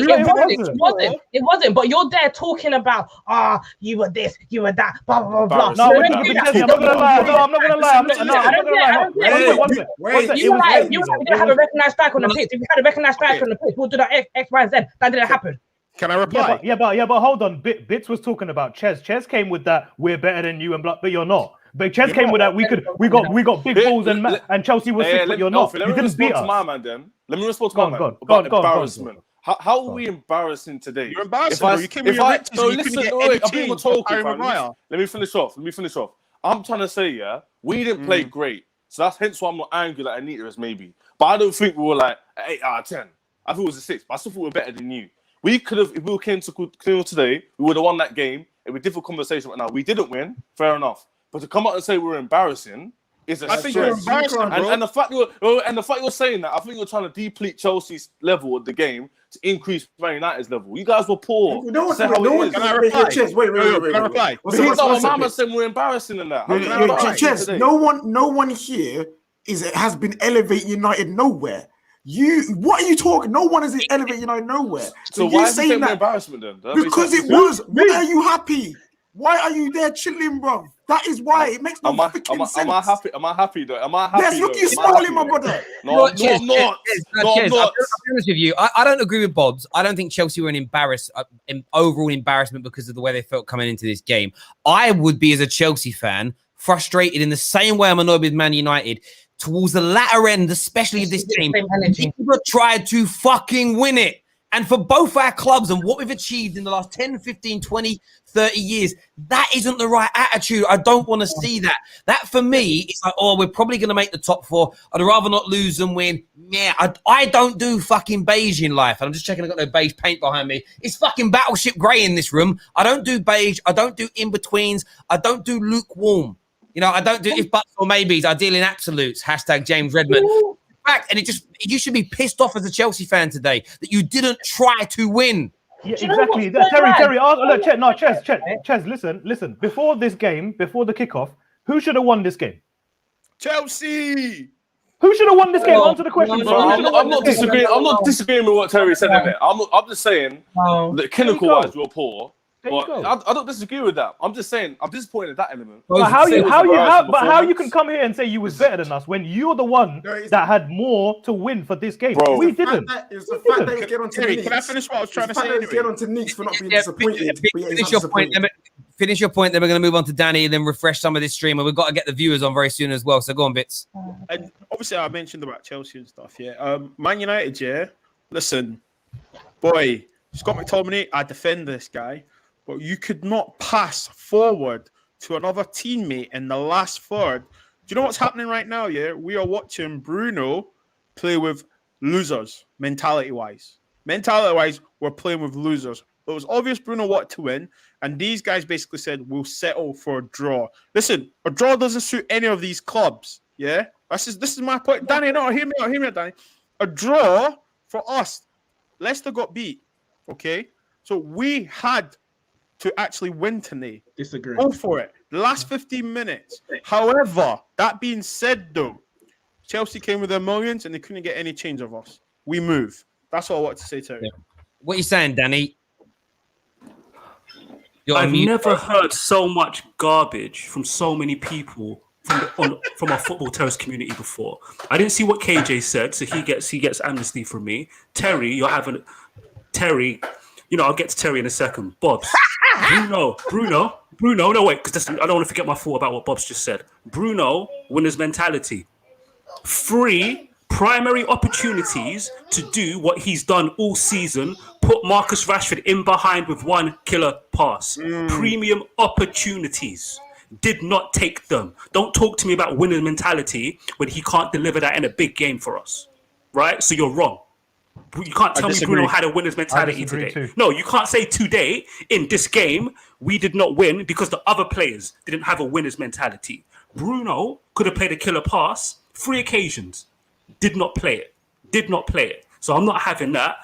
It wasn't. But you're there talking about, you were this, you were that, blah blah blah. No, I'm not gonna lie. I'm not gonna lie. You didn't have a recognized strike on the pitch. If you had a recognized strike on the pitch, we'll do that X, Y, Z. That didn't happen. Can I reply? But hold on. Bits was talking about Ches. Ches came with that. We're better than you, and blah, but you're not. But Ches came with that. We got big balls and Chelsea was sick, but you're not. You didn't beat us. Let me respond to my man about embarrassment. How are we embarrassing today? You're embarrassing, bro. You came with your matches and you couldn't get any change from Harry Maguire. Let me finish off. I'm trying to say, we didn't play great. So that's hence why I'm not angry like Anita is maybe. But I don't think we were like 8 out of 10. I thought it was a 6, but I still thought we were better than you. We could have, if we came to Cleveland today, we would have won that game. It would be a different conversation right now. We didn't win, fair enough. But to come out and say we're embarrassing is a think you're embarrassing, bro. And the fact you're saying that, I think you're trying to deplete Chelsea's level of the game to increase Man United's level. You guys were poor. Can I reply? Wait. Can I reply? Mama said we're embarrassing in that. Chess, no one here has been elevating United nowhere. What are you talking? No one is elevating United nowhere. So why is it embarrassment then? Because it was. Why are you happy? Why are you there chilling, bro? That is why it makes no freaking sense. Am I happy? Am I happy though? Yes, look, you smiling, my brother. No, I'll be honest with you. I don't agree with Bobs. I don't think Chelsea were an overall embarrassment because of the way they felt coming into this game. I would be, as a Chelsea fan, frustrated in the same way I'm annoyed with Man United towards the latter end, especially of this game. People tried to fucking win it. And for both our clubs and what we've achieved in the last 10, 15, 20, 30 years, that isn't the right attitude. I don't want to see that. That for me, it's like, we're probably going to make the top 4. I'd rather not lose than win. Yeah, I don't do fucking beige in life. And I'm just checking I've got no beige paint behind me. It's fucking battleship grey in this room. I don't do beige. I don't do in-betweens. I don't do lukewarm. I don't do if buts or maybes. I deal in absolutes. # James Redmond. And you should be pissed off as a Chelsea fan today that you didn't try to win. Yeah, exactly. Terry, Ches, listen. Before this game, before the kickoff, who should have won this game? Chelsea. Who should have won this game? Answer the question. I'm not disagreeing. I'm not disagreeing with what Terry said in there. I'm just saying that clinical-wise we were poor. But I don't disagree with that. I'm just saying I'm disappointed in that element. But how you can come here and say you was better than us when you're the one that had more to win for this game? Bro. We didn't. It's the fact that you get onto Terry, can I finish what I was trying to say? Anyway? Get onto Neeks for not being disappointed. Finish your point. Then we're going to move on to Danny and then refresh some of this stream. And we've got to get the viewers on very soon as well. So go on, Bits. And obviously, I mentioned about Chelsea and stuff. Yeah, Man United. Yeah, listen, boy, Scott McTominay. I defend this guy. But you could not pass forward to another teammate in the last third. Do you know what's happening right now? Yeah, we are watching Bruno play with losers mentality-wise. Mentality-wise, we're playing with losers. It was obvious Bruno wanted to win, and these guys basically said, we'll settle for a draw. Listen, a draw doesn't suit any of these clubs, yeah? This is my point. Danny, no, hear me out, Danny. A draw for us, Leicester got beat, okay? So we had to actually win today. Disagree. Go for it. The last 15 minutes. However, that being said, though, Chelsea came with their millions and they couldn't get any change of us. We move. That's all I want to say, Terry. Yeah. What are you saying, Danny? I've never heard so much garbage from so many people from our football terrace community before. I didn't see what KJ said, so he gets amnesty from me. Terry, Terry. I'll get to Terry in a second. Bobs, Bruno. No, wait, because I don't want to forget my thought about what Bob's just said. Bruno, winner's mentality. 3 primary opportunities to do what he's done all season. Put Marcus Rashford in behind with 1 killer pass. Premium opportunities. Did not take them. Don't talk to me about winner's mentality when he can't deliver that in a big game for us. Right? So you're wrong. You can't tell me Bruno had a winner's mentality today. Too. No, you can't say today in this game we did not win because the other players didn't have a winner's mentality. Bruno could have played a killer pass 3 occasions. Did not play it. So I'm not having that.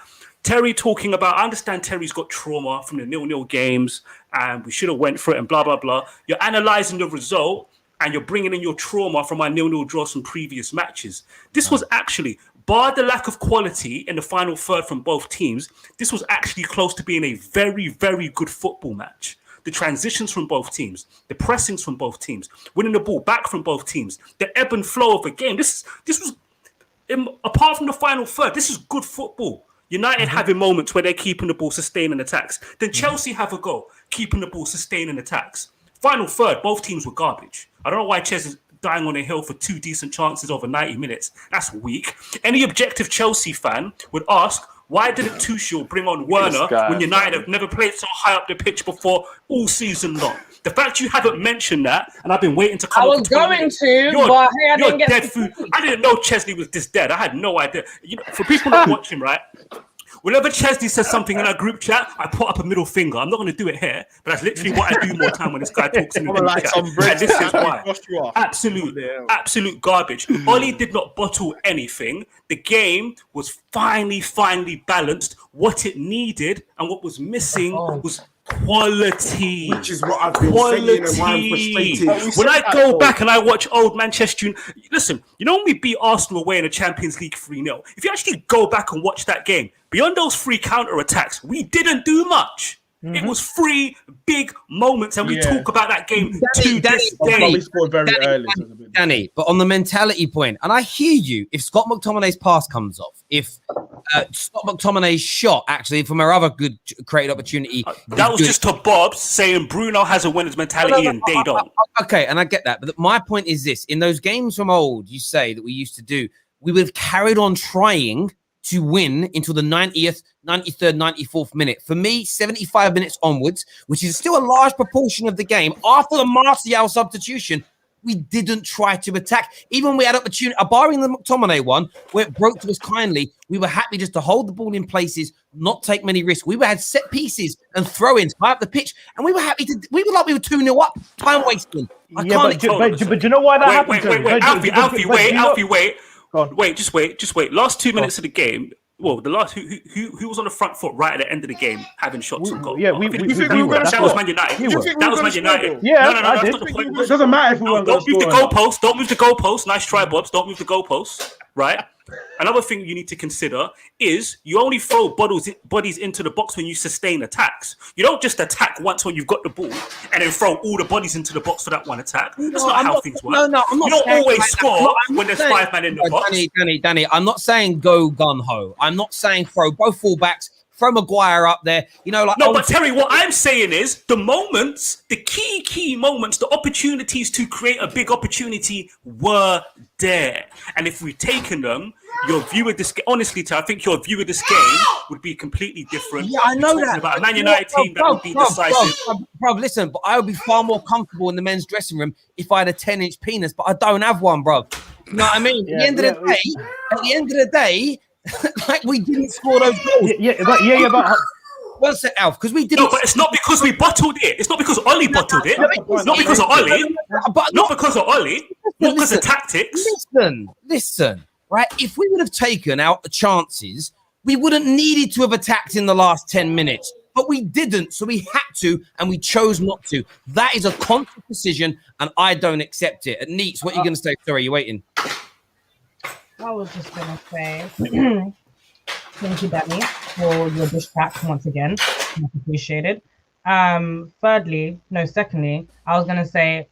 Terry talking about, I understand Terry's got trauma from the 0-0 games and we should have went for it and blah, blah, blah. You're analysing the result and you're bringing in your trauma from our 0-0 draws from previous matches. This was actually bar the lack of quality in the final third from both teams, this was actually close to being a very, very good football match. The transitions from both teams, the pressings from both teams, winning the ball back from both teams, the ebb and flow of the game. This was, apart from the final third, this is good football. United having moments where they're keeping the ball, sustaining attacks. Then Chelsea have a go, keeping the ball, sustaining attacks. Final third, both teams were garbage. I don't know why Ches is dying on a hill for 2 decent chances over 90 minutes. That's weak. Any objective Chelsea fan would ask, why didn't Tuchel bring on Werner when United have never played so high up the pitch before all season long? The fact you haven't mentioned that, and I've been waiting to come. I was going to, but hey, I didn't get dead food. I didn't know Chesney was this dead. I had no idea. You know, for people not watching, right? Whenever Chesney says something in our group chat, I put up a middle finger. I'm not going to do it here, but that's literally what I do more time when this guy talks in the group chat. And this is why. Absolute garbage. Oli did not bottle anything. The game was finally balanced. What it needed and what was missing was quality. Which is what I've been saying and why I'm frustrated. When I go back and I watch old Manchester United, listen, you know when we beat Arsenal away in the Champions League 3-0, if you actually go back and watch that game, beyond those 3 counter-attacks, we didn't do much. It was 3 big moments, and we talk about that game to this day. Danny, but on the mentality point, and I hear you, if Scott McTominay's pass comes off, if Scott McTominay's shot, actually, from our other good created opportunity. That was just to Bob's saying Bruno has a winner's mentality and they don't. Okay, and I get that. But my point is this. In those games from old, you say that we used to do, we would have carried on trying to win until the 90th, 93rd, 94th minute. For me, 75 minutes onwards, which is still a large proportion of the game, after the Martial substitution, we didn't try to attack. Even when we had opportunity, barring the McTominay one, where it broke to us kindly, we were happy just to hold the ball in places, not take many risks. We had set pieces and throw-ins high up the pitch, and we were happy to. We were like we were 2-0 up, time wasting. But you know why that happened? Alfie, wait. Just wait. Last 2 minutes of the game. Well, the last who was on the front foot right at the end of the game having shots on goal? Yeah, we were. That was Man United. That was Man United. Yeah, no, that's not the point. It doesn't matter if we weren't. Don't move the goalposts. Don't move the goalposts. Nice try, Bobs. Don't move the goalposts. Right. Another thing you need to consider is you only throw bodies into the box when you sustain attacks. You don't just attack once when you've got the ball and then throw all the bodies into the box for that one attack. That's not how things work. No, I'm not. You don't always score when there's 5 men in the box. Danny, I'm not saying go gun ho. I'm not saying throw both fullbacks. Throw Maguire up there, you know, like. No, but Terry, what I'm saying is the moments, the key moments, the opportunities to create a big opportunity were there, and if we've taken them, your view of this game, honestly, Terry, I think your view of this game would be completely different. Yeah, I know that. About a Man United team that would be decisive. Bro, listen, but I would be far more comfortable in the men's dressing room if I had a 10-inch penis, but I don't have one, bro. You know what I mean? At the end of the day. Like we didn't score those goals. But one sec, Alf, because we didn't. No, but it's not because we bottled it. It's not because Oli bottled it. Not because of Oli. Not because of Oli. Not because of tactics. Listen. Right? If we would have taken out the chances, we wouldn't needed to have attacked in the last 10 minutes. But we didn't, so we had to, and we chose not to. That is a conscious decision, and I don't accept it. Neats, what are you going to say? Sorry, you're waiting. I was just going to say, thank you, Danny, for your dish track once again. Much appreciated. Secondly, I was going to say,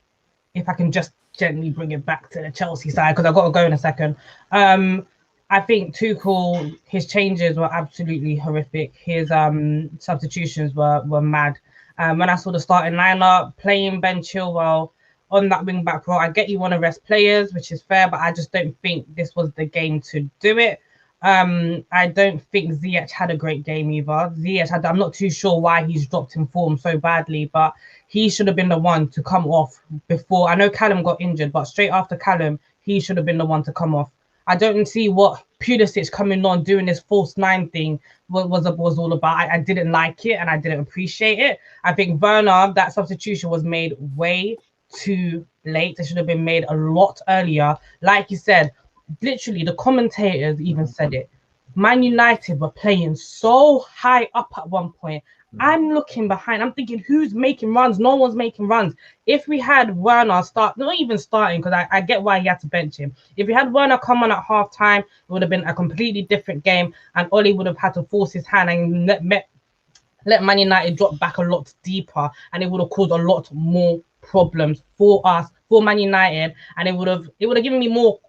if I can just gently bring it back to the Chelsea side, because I've got to go in a second. I think Tuchel, his changes were absolutely horrific. His substitutions were mad. When I saw the starting lineup, playing Ben Chilwell on that wing back role, I get you want to rest players, which is fair, but I just don't think this was the game to do it. I don't think Ziyech had a great game either. I'm not too sure why he's dropped in form so badly, but he should have been the one to come off before. I know Callum got injured, but straight after Callum, he should have been the one to come off. I don't see what Pulisic coming on doing this false 9 thing was all about. I didn't like it and I didn't appreciate it. I think Werner, that substitution was made way too late. It should have been made a lot earlier. Like you said, literally the commentators even said it. Man United were playing so high up at one point. I'm looking behind. I'm thinking, who's making runs? No one's making runs. If we had Werner start, not even starting, because I get why he had to bench him. If we had Werner come on at halftime, it would have been a completely different game, and Oli would have had to force his hand and let Man United drop back a lot deeper, and it would have caused a lot more problems for us, for Man United, and it would have given me more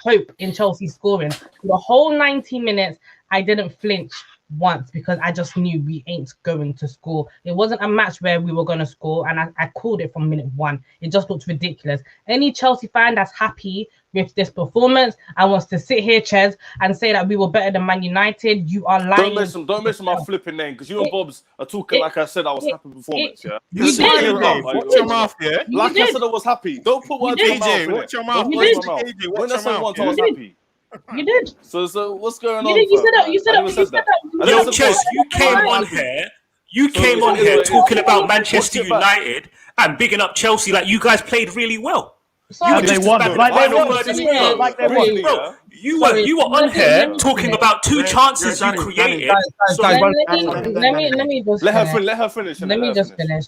hope in Chelsea scoring. For the whole 90 minutes, I didn't flinch once because I just knew we ain't going to score. It wasn't a match where we were going to score, and I called it from minute one. It just looked ridiculous. Any Chelsea fan that's happy with this performance and wants to sit here, Ches, and say that we were better than Man United, you are lying. Don't mention my flipping name, because you and Bobs are talking like I said I was happy performance, yeah? You did. Watch your mouth, yeah? Like I said I was happy. Don't put words in my mouth. Watch your mouth. When I said once I was happy. You did. So what's going on? You said that. Yo, Ches, you came on here. You came on here talking about Manchester United and bigging up Chelsea like you guys played really well. You were just won. You were on here talking about 2 chances you created. Let me just let her finish. Let me just finish.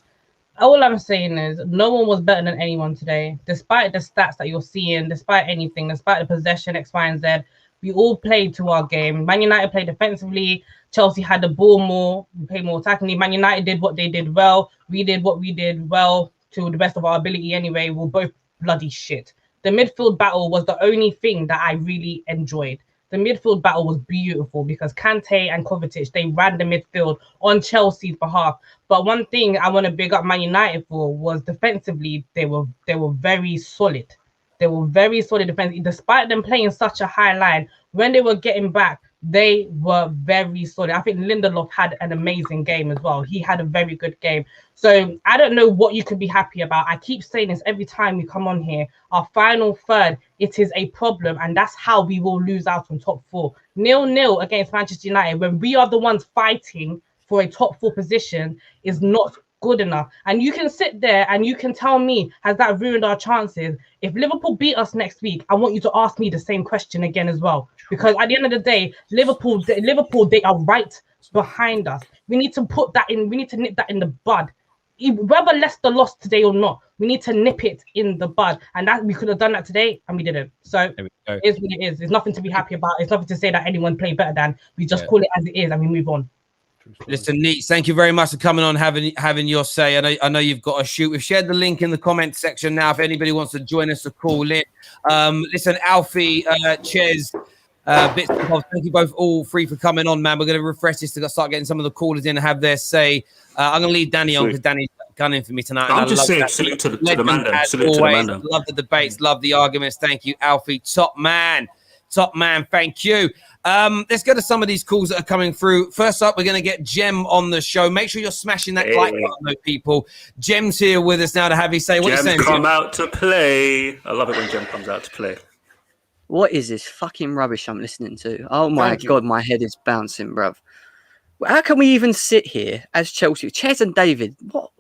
All I'm saying is no one was better than anyone today. Despite the stats that you're seeing, despite anything, despite the possession, X, Y, and Z, we all played to our game. Man United played defensively. Chelsea had the ball more. We played more attackingly. Man United did what they did well. We did what we did well to the best of our ability anyway. We're both bloody shit. The midfield battle was the only thing that I really enjoyed. The midfield battle was beautiful because Kante and Kovacic, they ran the midfield on Chelsea's behalf. But one thing I want to big up Man United for was defensively, they were very solid. They were very solid defensively. Despite them playing such a high line, when they were getting back, they were very solid. I think Lindelof had an amazing game as well. He had a very good game. So I don't know what you could be happy about. I keep saying this every time we come on here. Our final third, it is a problem, and that's how we will lose out on top 4. 0-0 against Manchester United when we are the ones fighting for a top 4 position is not good enough. And you can sit there and you can tell me, has that ruined our chances? If Liverpool beat us next week, I want you to ask me the same question again as well. Because at the end of the day, Liverpool, they are right behind us. We need to put that in. We need to nip that in the bud. Whether Leicester lost today or not, we need to nip it in the bud. And that we could have done that today, and we didn't. So it is what it is. There's nothing to be happy about. It's nothing to say that anyone played better than. We just call it as it is, and we move on. Listen, Neat, thank you very much for coming on, having your say. I know you've got to shoot. We've shared the link in the comment section now. If anybody wants to join us to call in, listen, Alfie, Ches, bits and bobs. Thank you both all three for coming on, man. We're going to refresh this to start getting some of the callers in and have their say. I'm going to leave Danny on because Danny's gunning for me tonight. I'm just saying, salute to the man. Salute to the man. Love the debates, love the arguments. Thank you, Alfie. Top man. Thank you. Let's go to some of these calls that are coming through. First up, we're going to get Jem on the show. Make sure you're smashing that like button, people. Jem's here with us now to have you say what you're saying. Come out to play. I love it when Jem comes out to play. What is this fucking rubbish I'm listening to? Oh my God, my head is bouncing, bruv. How can we even sit here as Chelsea? Ches and David, what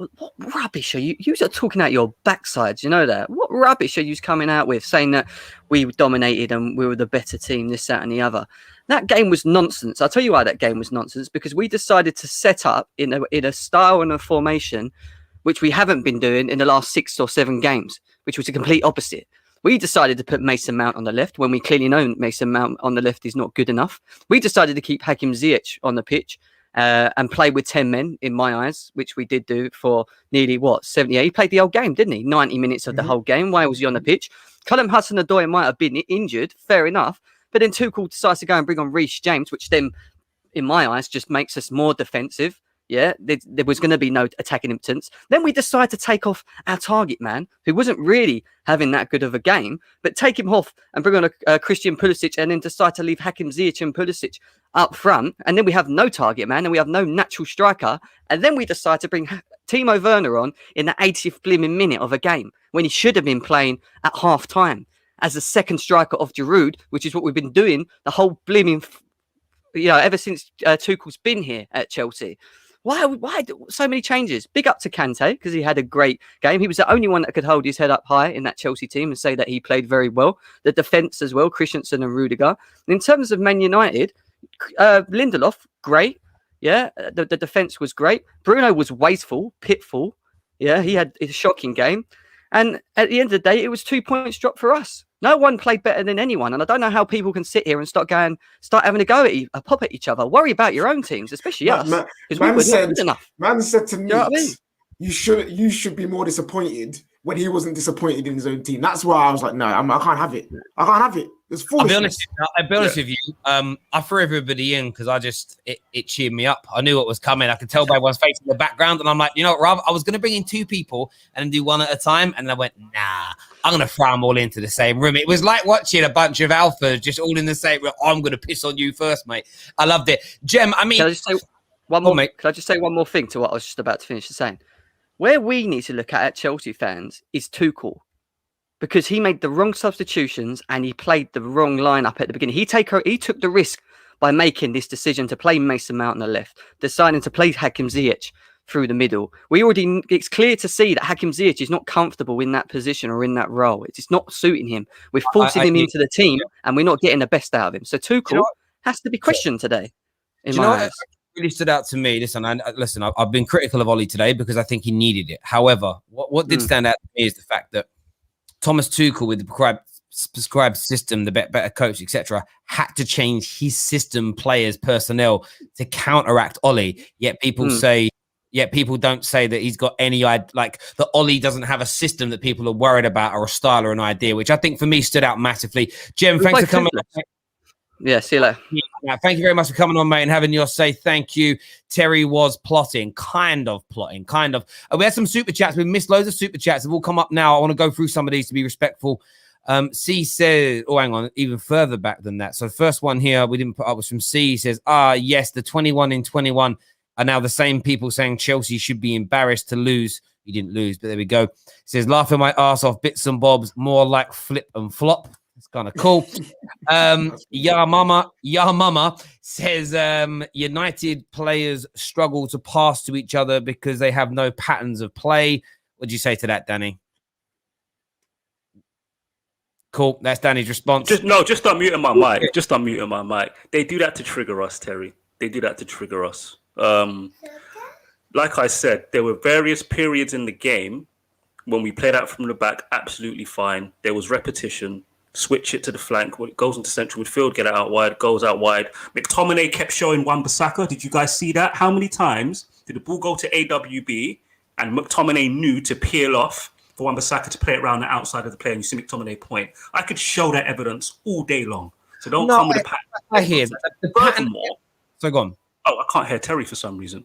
rubbish are you? You are talking out your backsides, you know that? What rubbish are you coming out with, saying that we dominated and we were the better team, this, that, and the other? That game was nonsense. I'll tell you why that game was nonsense, because we decided to set up in a style and a formation which we haven't been doing in the last 6 or 7 games, which was the complete opposite. We decided to put Mason Mount on the left when we clearly know Mason Mount on the left is not good enough. We decided to keep Hakim Ziyech on the pitch and play with 10 men, in my eyes, which we did do for nearly, 78? He played the whole game, didn't he? 90 minutes of the whole game. Why was he on the pitch? Callum Hudson-Odoi might have been injured, fair enough. But then Tuchel decides to go and bring on Reece James, which then, in my eyes, just makes us more defensive. Yeah, there was going to be no attacking impotence. Then we decide to take off our target man, who wasn't really having that good of a game, but take him off and bring on a Christian Pulisic, and then decide to leave Hakim Ziyech and Pulisic up front. And then we have no target man, and we have no natural striker. And then we decide to bring Timo Werner on in the 80th blimmin' minute of a game when he should have been playing at half time as a second striker of Giroud, which is what we've been doing the whole blimmin', ever since Tuchel's been here at Chelsea. Why so many changes? Big up to Kante, because he had a great game. He was the only one that could hold his head up high in that Chelsea team and say that he played very well. The defence as well, Christensen and Rudiger. And in terms of Man United, Lindelof, great. Yeah, the defense was great. Bruno was wasteful, pitful. Yeah, he had a shocking game. And at the end of the day, it was 2 points dropped for us. No one played better than anyone. And I don't know how people can sit here and start having a go at a pop at each other. Worry about your own teams, especially us. Because we were not good enough. Man said to me, you know what I mean? you should be more disappointed when he wasn't disappointed in his own team. That's why I was like, no, I can't have it. I can't have it. It's foolishness. I'll be honest with you. I threw everybody in because it cheered me up. I knew what was coming. I could tell by everyone's face in the background, and I'm like, you know what, Rob? I was going to bring in 2 people and do one at a time, and I went, nah, I'm going to throw them all into the same room. It was like watching a bunch of alphas just all in the same room. I'm going to piss on you first, mate. I loved it, Jem. I mean, can I just say one more? Mate. Can I just say one more thing to what I was just about to finish saying? Where we need to look at Chelsea fans is Tuchel. Because he made the wrong substitutions and he played the wrong lineup at the beginning. He took the risk by making this decision to play Mason Mount on the left, deciding to play Hakim Ziyech through the middle. It's clear to see that Hakim Ziyech is not comfortable in that position or in that role. It's not suiting him. We're forcing him into the team and we're not getting the best out of him. So Tuchel has to be questioned today. In my eyes. Really stood out to me. Listen, I've been critical of Ollie today because I think he needed it. However, what did stand out to me is the fact that Thomas Tuchel, with the prescribed system, the better coach, etc., had to change his system, players, personnel to counteract Ollie. Yet people don't say that he's got any like that Ollie doesn't have a system that people are worried about or a style or an idea, which I think for me stood out massively. Jem, thanks for coming. Yeah, see you later. Thank you very much for coming on, mate, and having your say. Thank you. Terry was plotting. We had some super chats. We missed loads of super chats. They've all come up now. I want to go through some of these to be respectful. C says, hang on, even further back than that. So the first one here we didn't put up was from C. He says, yes, the 21 in 21 are now the same people saying Chelsea should be embarrassed to lose. You didn't lose, but there we go. He says, laughing my ass off, bits and bobs, more like flip and flop. It's kind of cool. Ya Mama says United players struggle to pass to each other because they have no patterns of play. What do you say to that, Danny? Cool. That's Danny's response. Just unmuting my mic. Just unmuting my mic. They do that to trigger us, Terry. They do that to trigger us. Like I said, there were various periods in the game when we played out from the back absolutely fine. There was repetition. Switch it to the flank. When it goes into central midfield, get it out wide, goes out wide. McTominay kept showing Wan-Bissaka. Did you guys see that? How many times did the ball go to AWB and McTominay knew to peel off for Wan-Bissaka to play it around the outside of the player and you see McTominay point? I could show that evidence all day long. So don't come with a pattern. I hear that. Furthermore, so go on. Oh, I can't hear Terry for some reason.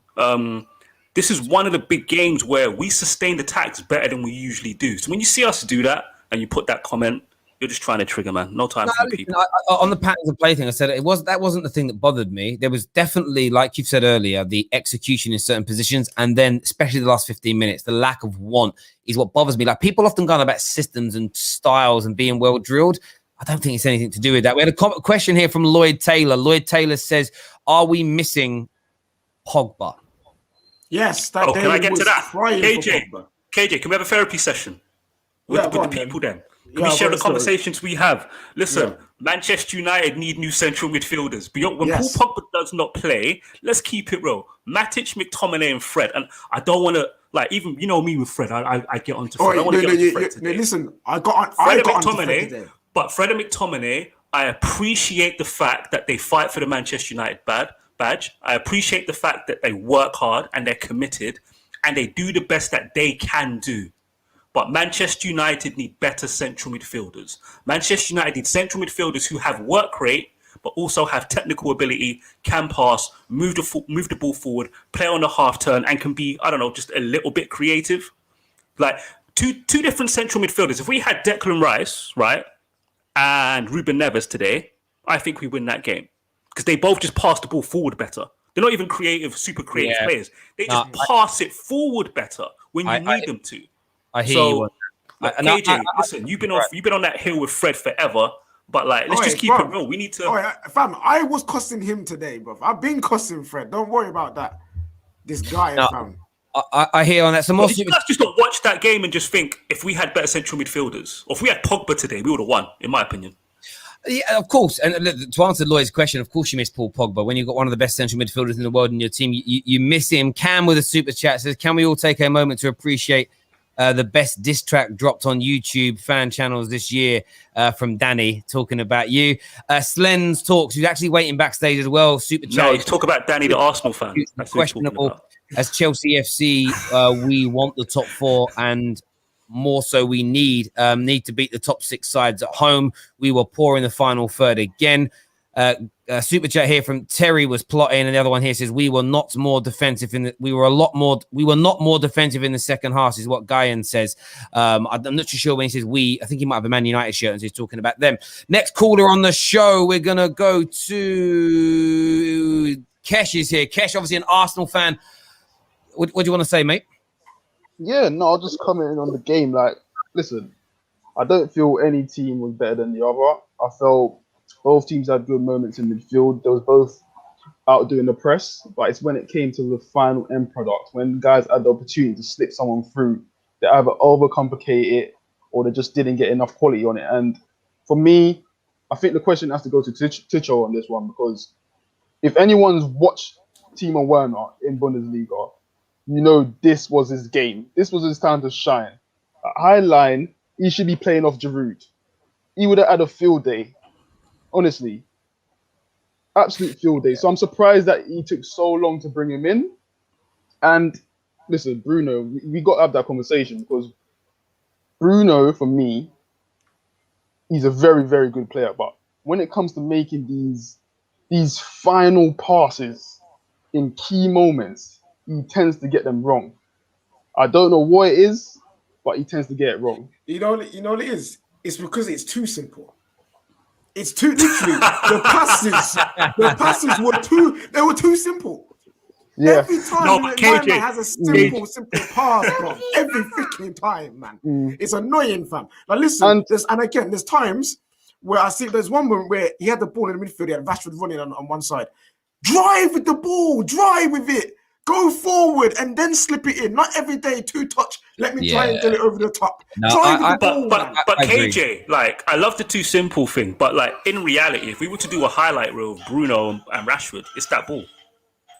This is one of the big games where we sustained attacks better than we usually do. So when you see us do that and you put that comment, you're just trying to trigger, man. No time for people. On the patterns of play thing, I said that wasn't the thing that bothered me. There was definitely, like you've said earlier, the execution in certain positions, and then especially the last 15 minutes, the lack of want is what bothers me. Like people often go on about systems and styles and being well drilled. I don't think it's anything to do with that. We had a question here from Lloyd Taylor. Lloyd Taylor says, "Are we missing Pogba?" Yes. Can I get to that? KJ, can we have a therapy session with the people then? Can we share the conversations we have? Listen, Manchester United need new central midfielders. When Paul Pogba does not play, let's keep it real. Matic, McTominay, and Fred. And I don't want to, even, you know me with Fred. I get onto Fred. I want to get onto Fred today. Listen, I got Fred and McTominay, I appreciate the fact that they fight for the Manchester United badge. I appreciate the fact that they work hard and they're committed and they do the best that they can do. But Manchester United need better central midfielders. Manchester United need central midfielders who have work rate, but also have technical ability, can pass, move the ball forward, play on the half turn, and can be, just a little bit creative. Like two different central midfielders. If we had Declan Rice, right, and Ruben Neves today, I think we win that game because they both just pass the ball forward better. They're not even super creative players. They just pass it forward better when you need them to. I hear you. KJ, listen, you've been on that hill with Fred forever, but let's just keep it real. We need to. Fam, I was cussing him today, bro. I've been cussing Fred. Don't worry about that. This guy, fam. I hear on that. Some more. You guys just don't watch that game and just think if we had better central midfielders, or if we had Pogba today, we would have won, in my opinion. Yeah, of course. And to answer Lloyd's question, of course you miss Paul Pogba. When you've got one of the best central midfielders in the world in your team, you miss him. Cam with a super chat says, can we all take a moment to appreciate the best diss track dropped on YouTube fan channels this year from Danny talking about you. Slens Talks, who's actually waiting backstage as well. Super chat. No, he's talking about Danny, the Arsenal fan. That's questionable. As Chelsea FC, we want the top 4 and more so we need to beat the top 6 sides at home. We were poor in the final third again. Super chat here from Terry was plotting, and the other one here says we were not more defensive we were not more defensive in the second half, is what Guyan says. I'm not too sure when he says we. I think he might have a Man United shirt and he's talking about them. Next caller on the show, we're gonna go to Kesh is here. Kesh, obviously an Arsenal fan. What do you want to say, mate? Yeah, no, I'll just comment on the game. Like, listen, I don't feel any team was better than the other. I felt both teams had good moments in midfield. They was both outdoing the press, but it's when it came to the final end product, when guys had the opportunity to slip someone through, they either overcomplicate it or they just didn't get enough quality on it. And for me, I think the question has to go to Tuchel on this one, because if anyone's watched Timo Werner in Bundesliga, you know this was his game. This was his time to shine. At high line, he should be playing off Giroud. He would have had a field day. Honestly. Absolute field day. So I'm surprised that he took so long to bring him in. And listen, Bruno, we got to have that conversation, because Bruno, for me, he's a very, very good player. But when it comes to making these final passes in key moments, he tends to get them wrong. I don't know what it is, but he tends to get it wrong. You know what it is? It's because it's too simple. It's too literally the passes were too simple. Yeah. Every time KJ has a simple pass, bro. Every freaking time, man. It's annoying, fam. Like, listen, and again, there's times where I see there's one moment where he had the ball in the midfield, he had Rashford running on one side. Drive with the ball, drive with it. Go forward and then slip it in. Not every day, 2-touch. Let me try and get it over the top. No, but KJ, like, I love the too simple thing, but like in reality, if we were to do a highlight reel of Bruno and Rashford, it's that ball.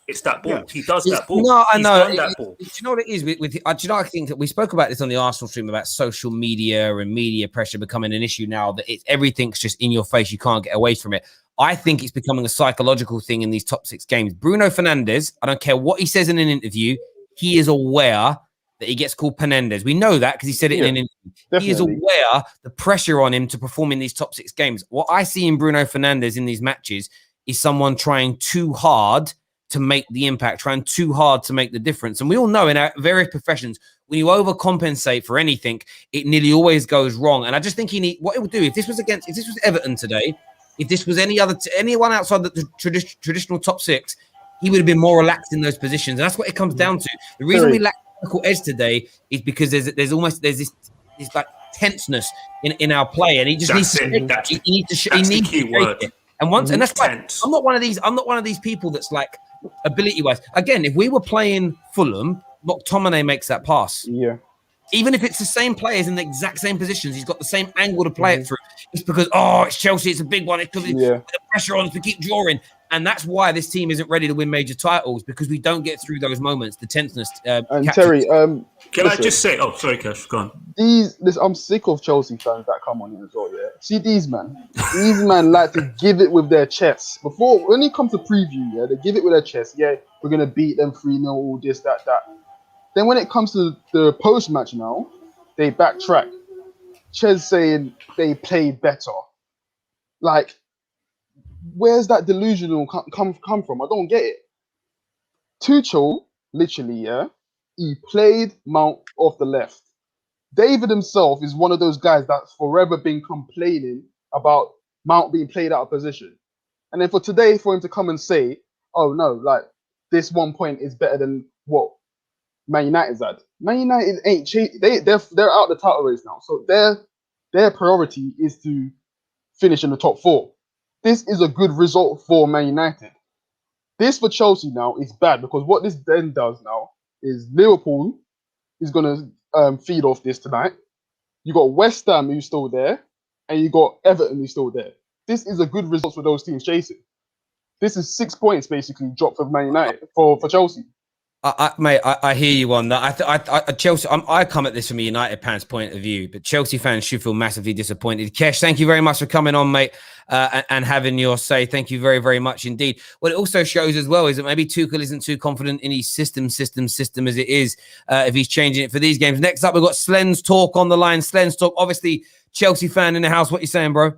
It's that ball. Yeah. He does that ball. No, I know. That ball. Do you know what it is? Do you know? I think that we spoke about this on the Arsenal stream about social media and media pressure becoming an issue now. That everything's just in your face. You can't get away from it. I think it's becoming a psychological thing in these top 6 games. Bruno Fernandes, I don't care what he says in an interview, he is aware that he gets called Penendez. We know that because he said it in an interview. Definitely. He is aware the pressure on him to perform in these top 6 games. What I see in Bruno Fernandes in these matches is someone trying too hard to make the impact, trying too hard to make the difference. And we all know in our various professions, when you overcompensate for anything, it nearly always goes wrong. And I just think what it would do if this was Everton today, if this was anyone outside the traditional top 6, he would have been more relaxed in those positions. And that's what it comes down to. The reason we lack technical edge today is because there's this like tenseness in our play, and he just needs to shake it. And that's why I'm not one of these people that's like ability-wise. Again, if we were playing Fulham, McTominay makes that pass. Yeah. Even if it's the same players in the exact same positions, he's got the same angle to play it through. It's because, it's Chelsea, it's a big one. It's because the pressure on us to keep drawing. And that's why this team isn't ready to win major titles, because we don't get through those moments, the tenseness. And Terry, can I just say, sorry, Cash, go on. I'm sick of Chelsea fans that come on here as well, yeah. See, these men like to give it with their chests. When it comes to preview, yeah, they give it with their chest. Yeah, we're going to beat them 3-0, all this, that. Then when it comes to the post-match now, they backtrack. Ches saying they played better. Like, where's that delusional come from? I don't get it. Tuchel, literally, he played Mount off the left. David himself is one of those guys that's forever been complaining about Mount being played out of position. And then for today, for him to come and say, oh no, like, this 1 point is better than what Man United's had. Man United ain't they're out the title race now. So their priority is to finish in the top 4. This is a good result for Man United. This for Chelsea now is bad, because what this then does now is Liverpool is going to feed off this tonight. You got West Ham who's still there, and you got Everton who's still there. this is a good result for those teams chasing. This is 6 points basically dropped for Man United for Chelsea. Mate, I hear you on that. Chelsea. I come at this from a United fans' point of view, but Chelsea fans should feel massively disappointed. Kesh, thank you very much for coming on, mate, and having your say. Thank you very, very much indeed. What it also shows as well is that maybe Tuchel isn't too confident in his system as it is if he's changing it for these games. Next up, we've got Slen's Talk on the line. Slen's Talk, obviously Chelsea fan in the house. What you saying, bro?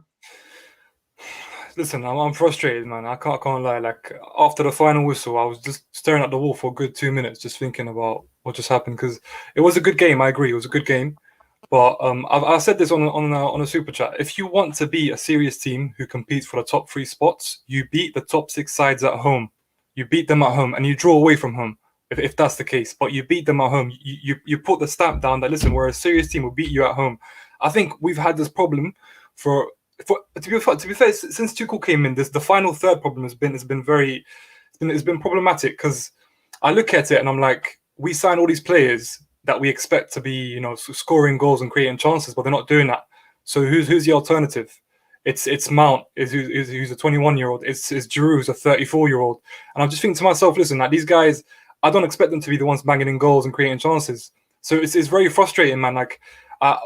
Listen, I'm frustrated, man. I can't lie. Like, after the final whistle, I was just staring at the wall for a good 2 minutes, just thinking about what just happened. Because it was a good game. I agree, it was a good game. But I said this on a super chat. If you want to be a serious team who competes for the top 3 spots, you beat the top 6 sides at home. You beat them at home, and you draw away from home. If that's the case, but you beat them at home. You put the stamp down that, listen, we're a serious team. We'll beat you at home. I think we've had this problem to be fair, since Tuchel came in, the final third problem has been problematic, because I look at it and I'm like, we sign all these players that we expect to be, scoring goals and creating chances, but they're not doing that. So who's the alternative? It's Mount, who's a 21-year-old. It's Giroud, who's a 34-year-old. And I'm just thinking to myself, listen, like, these guys, I don't expect them to be the ones banging in goals and creating chances. So it's very frustrating, man. Like,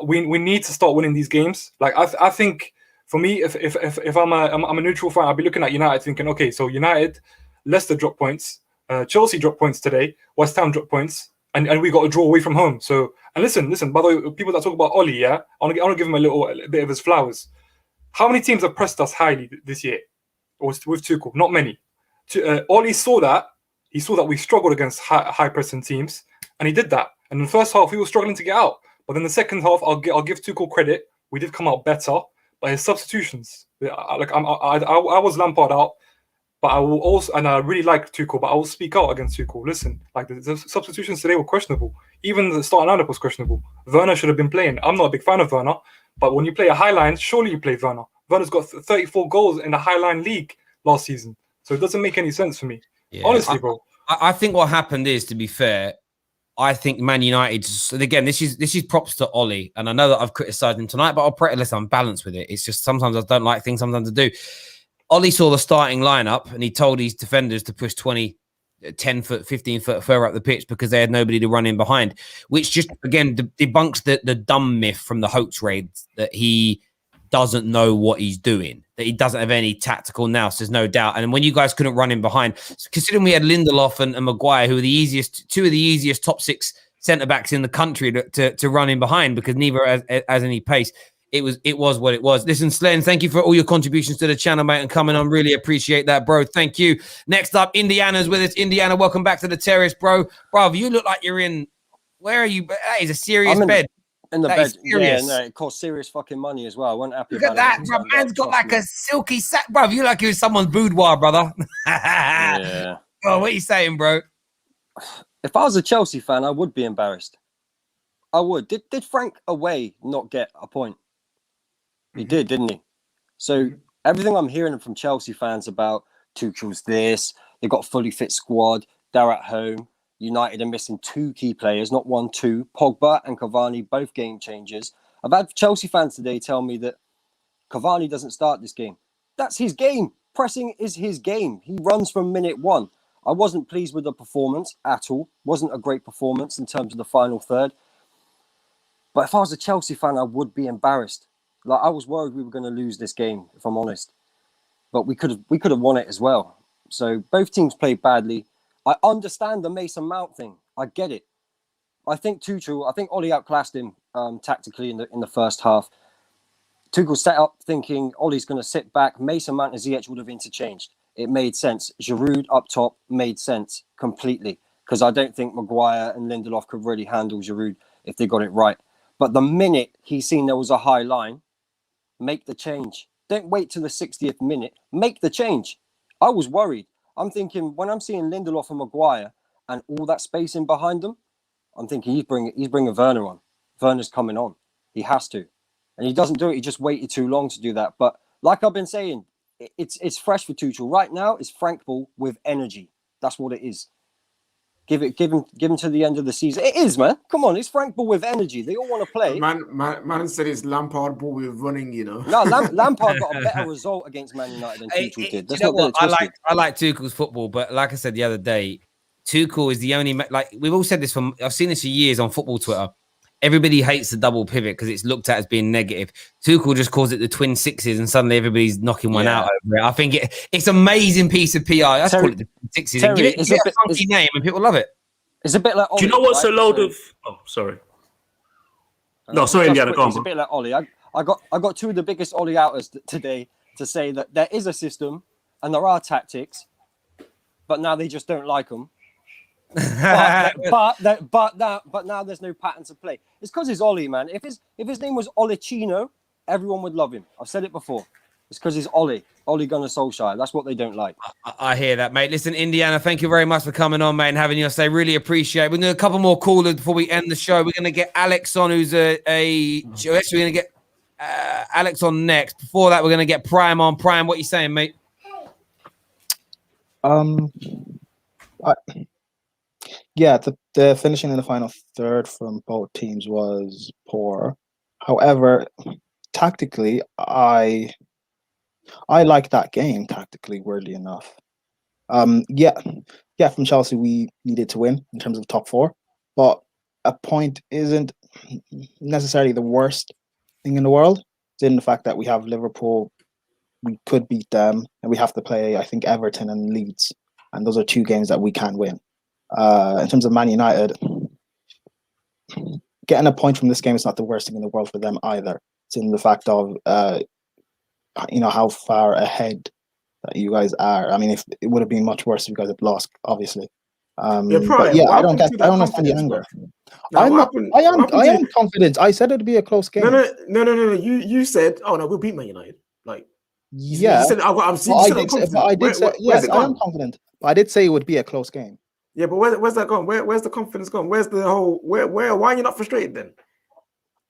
we need to start winning these games. Like, I think. For me, if I'm a neutral fan, I'll be looking at United thinking, okay, so United, Leicester drop points, Chelsea drop points today, West Ham drop points, and we got to draw away from home. So, and listen, by the way, people that talk about Oli, yeah, I want to give him a bit of his flowers. How many teams have pressed us highly this year, or with Tuchel? Not many. Oli saw that. He saw that we struggled against high pressing teams, and he did that. And in the first half, we were struggling to get out, but in the second half, I'll give Tuchel credit. We did come out better. But his substitutions, I was Lampard out, but I will also, and I really like Tuchel, but I will speak out against Tuchel. Listen, like, the substitutions today were questionable. Even the starting lineup was questionable. Werner should have been playing. I'm not a big fan of Werner, but when you play a high line, surely you play Werner. Werner's got 34 goals in the high line league last season, so it doesn't make any sense for me. Yeah. Honestly, bro. I think what happened is, to be fair, I think Man United, and again, this is props to Oli, and I know that I've criticised him tonight, but I'm balanced with it. It's just sometimes I don't like things, sometimes I do. Oli saw the starting lineup and he told his defenders to push 10 foot, 15 foot further up the pitch because they had nobody to run in behind, which just, again, debunks the dumb myth from the Hoax raids that he doesn't know what he's doing, that he doesn't have any tactical nous, there's no doubt. And when you guys couldn't run in behind, considering we had Lindelof and Maguire, who are two of the easiest top 6 centre-backs in the country to run in behind, because neither has any pace, it was what it was. Listen, Slen, thank you for all your contributions to the channel, mate, and coming on. Really appreciate that, bro. Thank you. Next up, Indiana's with us. Indiana, welcome back to the terrace, bro. Bro, you look like you're in, where are you? That is a serious bed. In the bed, yeah, no, it costs serious fucking money as well. I wasn't happy. Look at that, bro. Man's got like a silky sack, bro. You like you're in someone's boudoir, brother. Yeah. Oh, what are you saying, bro? If I was a Chelsea fan, I would be embarrassed. I would. Did Frank away not get a point? He did, didn't he? So everything I'm hearing from Chelsea fans about Tuchel's this, they've got a fully fit squad, they're at home. United are missing 2 key players, not 1, 2. Pogba and Cavani, both game changers. I've had Chelsea fans today tell me that Cavani doesn't start this game. That's his game. Pressing is his game. He runs from minute 1. I wasn't pleased with the performance at all. Wasn't a great performance in terms of the final third. But if I was a Chelsea fan, I would be embarrassed. Like, I was worried we were going to lose this game, if I'm honest. But we could have won it as well. So both teams played badly. I understand the Mason Mount thing. I get it. I think Oli outclassed him tactically in the first half. Tuchel set up thinking Oli's going to sit back. Mason Mount and Ziyech would have interchanged. It made sense. Giroud up top made sense completely, because I don't think Maguire and Lindelof could really handle Giroud if they got it right. But the minute he seen there was a high line, make the change. Don't wait till the 60th minute. Make the change. I was worried. I'm thinking, when I'm seeing Lindelof and Maguire and all that space in behind them, I'm thinking he's bringing Werner on. Werner's coming on. He has to. And he doesn't do it. He just waited too long to do that. But like I've been saying, it's fresh for Tuchel. Right now, it's Frank ball with energy. That's what it is. Give him to the end of the season. It is, man. Come on, it's Frank Ball with energy. They all want to play. Man said it's Lampard Ball with running, you know. No, Lampard got a better result against Man United than Tuchel did. That's you know not what? I like Tuchel's football, but like I said the other day, Tuchel is the only like we've all said this from. I've seen this for years on football Twitter. Everybody hates the double pivot because it's looked at as being negative. Tuchel just calls it the twin sixes, and suddenly everybody's knocking one out over it. I think it's an amazing piece of PR. Let's call it the twin sixes. Give it a funky name, and people love it. It's a bit like Ollie. Do you know what's a load of? Oh, sorry. No, sorry, Indiana. Go on. It's a bit like Ollie. I got two of the biggest Ollie outers today to say that there is a system and there are tactics, but now they just don't like them. but now there's no pattern to play. It's because he's Ollie, man. If his name was Olicino, everyone would love him. I've said it before. It's because he's Ole Gunnar Solskjaer. That's what they don't like. I hear that, mate. Listen, Indiana, thank you very much for coming on, mate, and having your say. Really appreciate it. We're going to do a couple more callers before we end the show. We're going to get Alex on, who's actually we're going to get Alex on next. Before that, we're going to get Prime on. Prime, what are you saying, mate? Yeah, the finishing in the final third from both teams was poor. However, tactically, I like that game tactically, weirdly enough. Yeah, from Chelsea, we needed to win in terms of top four, but a point isn't necessarily the worst thing in the world. It's in the fact that we have Liverpool, we could beat them, and we have to play, I think, Everton and Leeds, and those are two games that we can win. In terms of Man United, getting a point from this game is not the worst thing in the world for them either. It's in the fact of how far ahead that you guys are. I mean, if it would have been much worse if you guys had lost, obviously. I don't understand the anger. I am confident. I said it'd be a close game. No. You said, "Oh no, we'll beat Man United." Like, yeah, you said, yes, I am confident. But I did say it would be a close game. Yeah, but where's that gone? Where's the confidence gone? Where's the whole? Where? Why are you not frustrated then?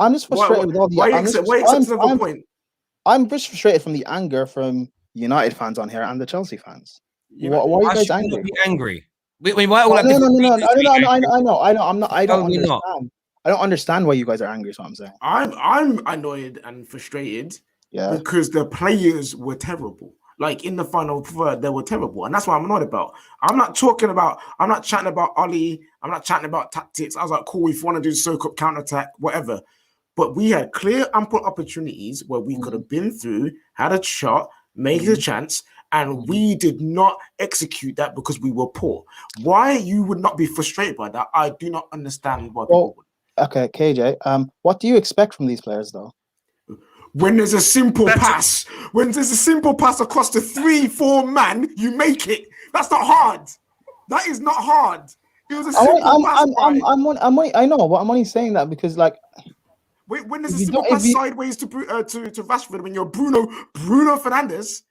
I'm just frustrated with all the. Why accepting a point? I'm just frustrated from the anger from United fans on here and the Chelsea fans. Why are you guys angry? Angry. We might all have no. I know. I'm not. I don't understand. I don't understand why you guys are angry. Is what I'm saying. I'm annoyed and frustrated. Yeah. Because the players were terrible. Like in the final third, they were terrible, and that's what I'm annoyed about. I'm not chatting about Ollie. I'm not chatting about tactics. I was like, cool, if you want to do soak up, counter attack, whatever. But we had clear, ample opportunities where we could have been through, had a shot, made a chance, and we did not execute that because we were poor. Why you would not be frustrated by that? I do not understand why people would. Okay, KJ. What do you expect from these players, though? When there's a simple pass, across the 3-4 man, you make it. That's not hard. That is not hard. It was a simple pass. I know, but I'm only saying that because, like, when there's a simple pass sideways to Rashford, when you're Bruno Fernandes,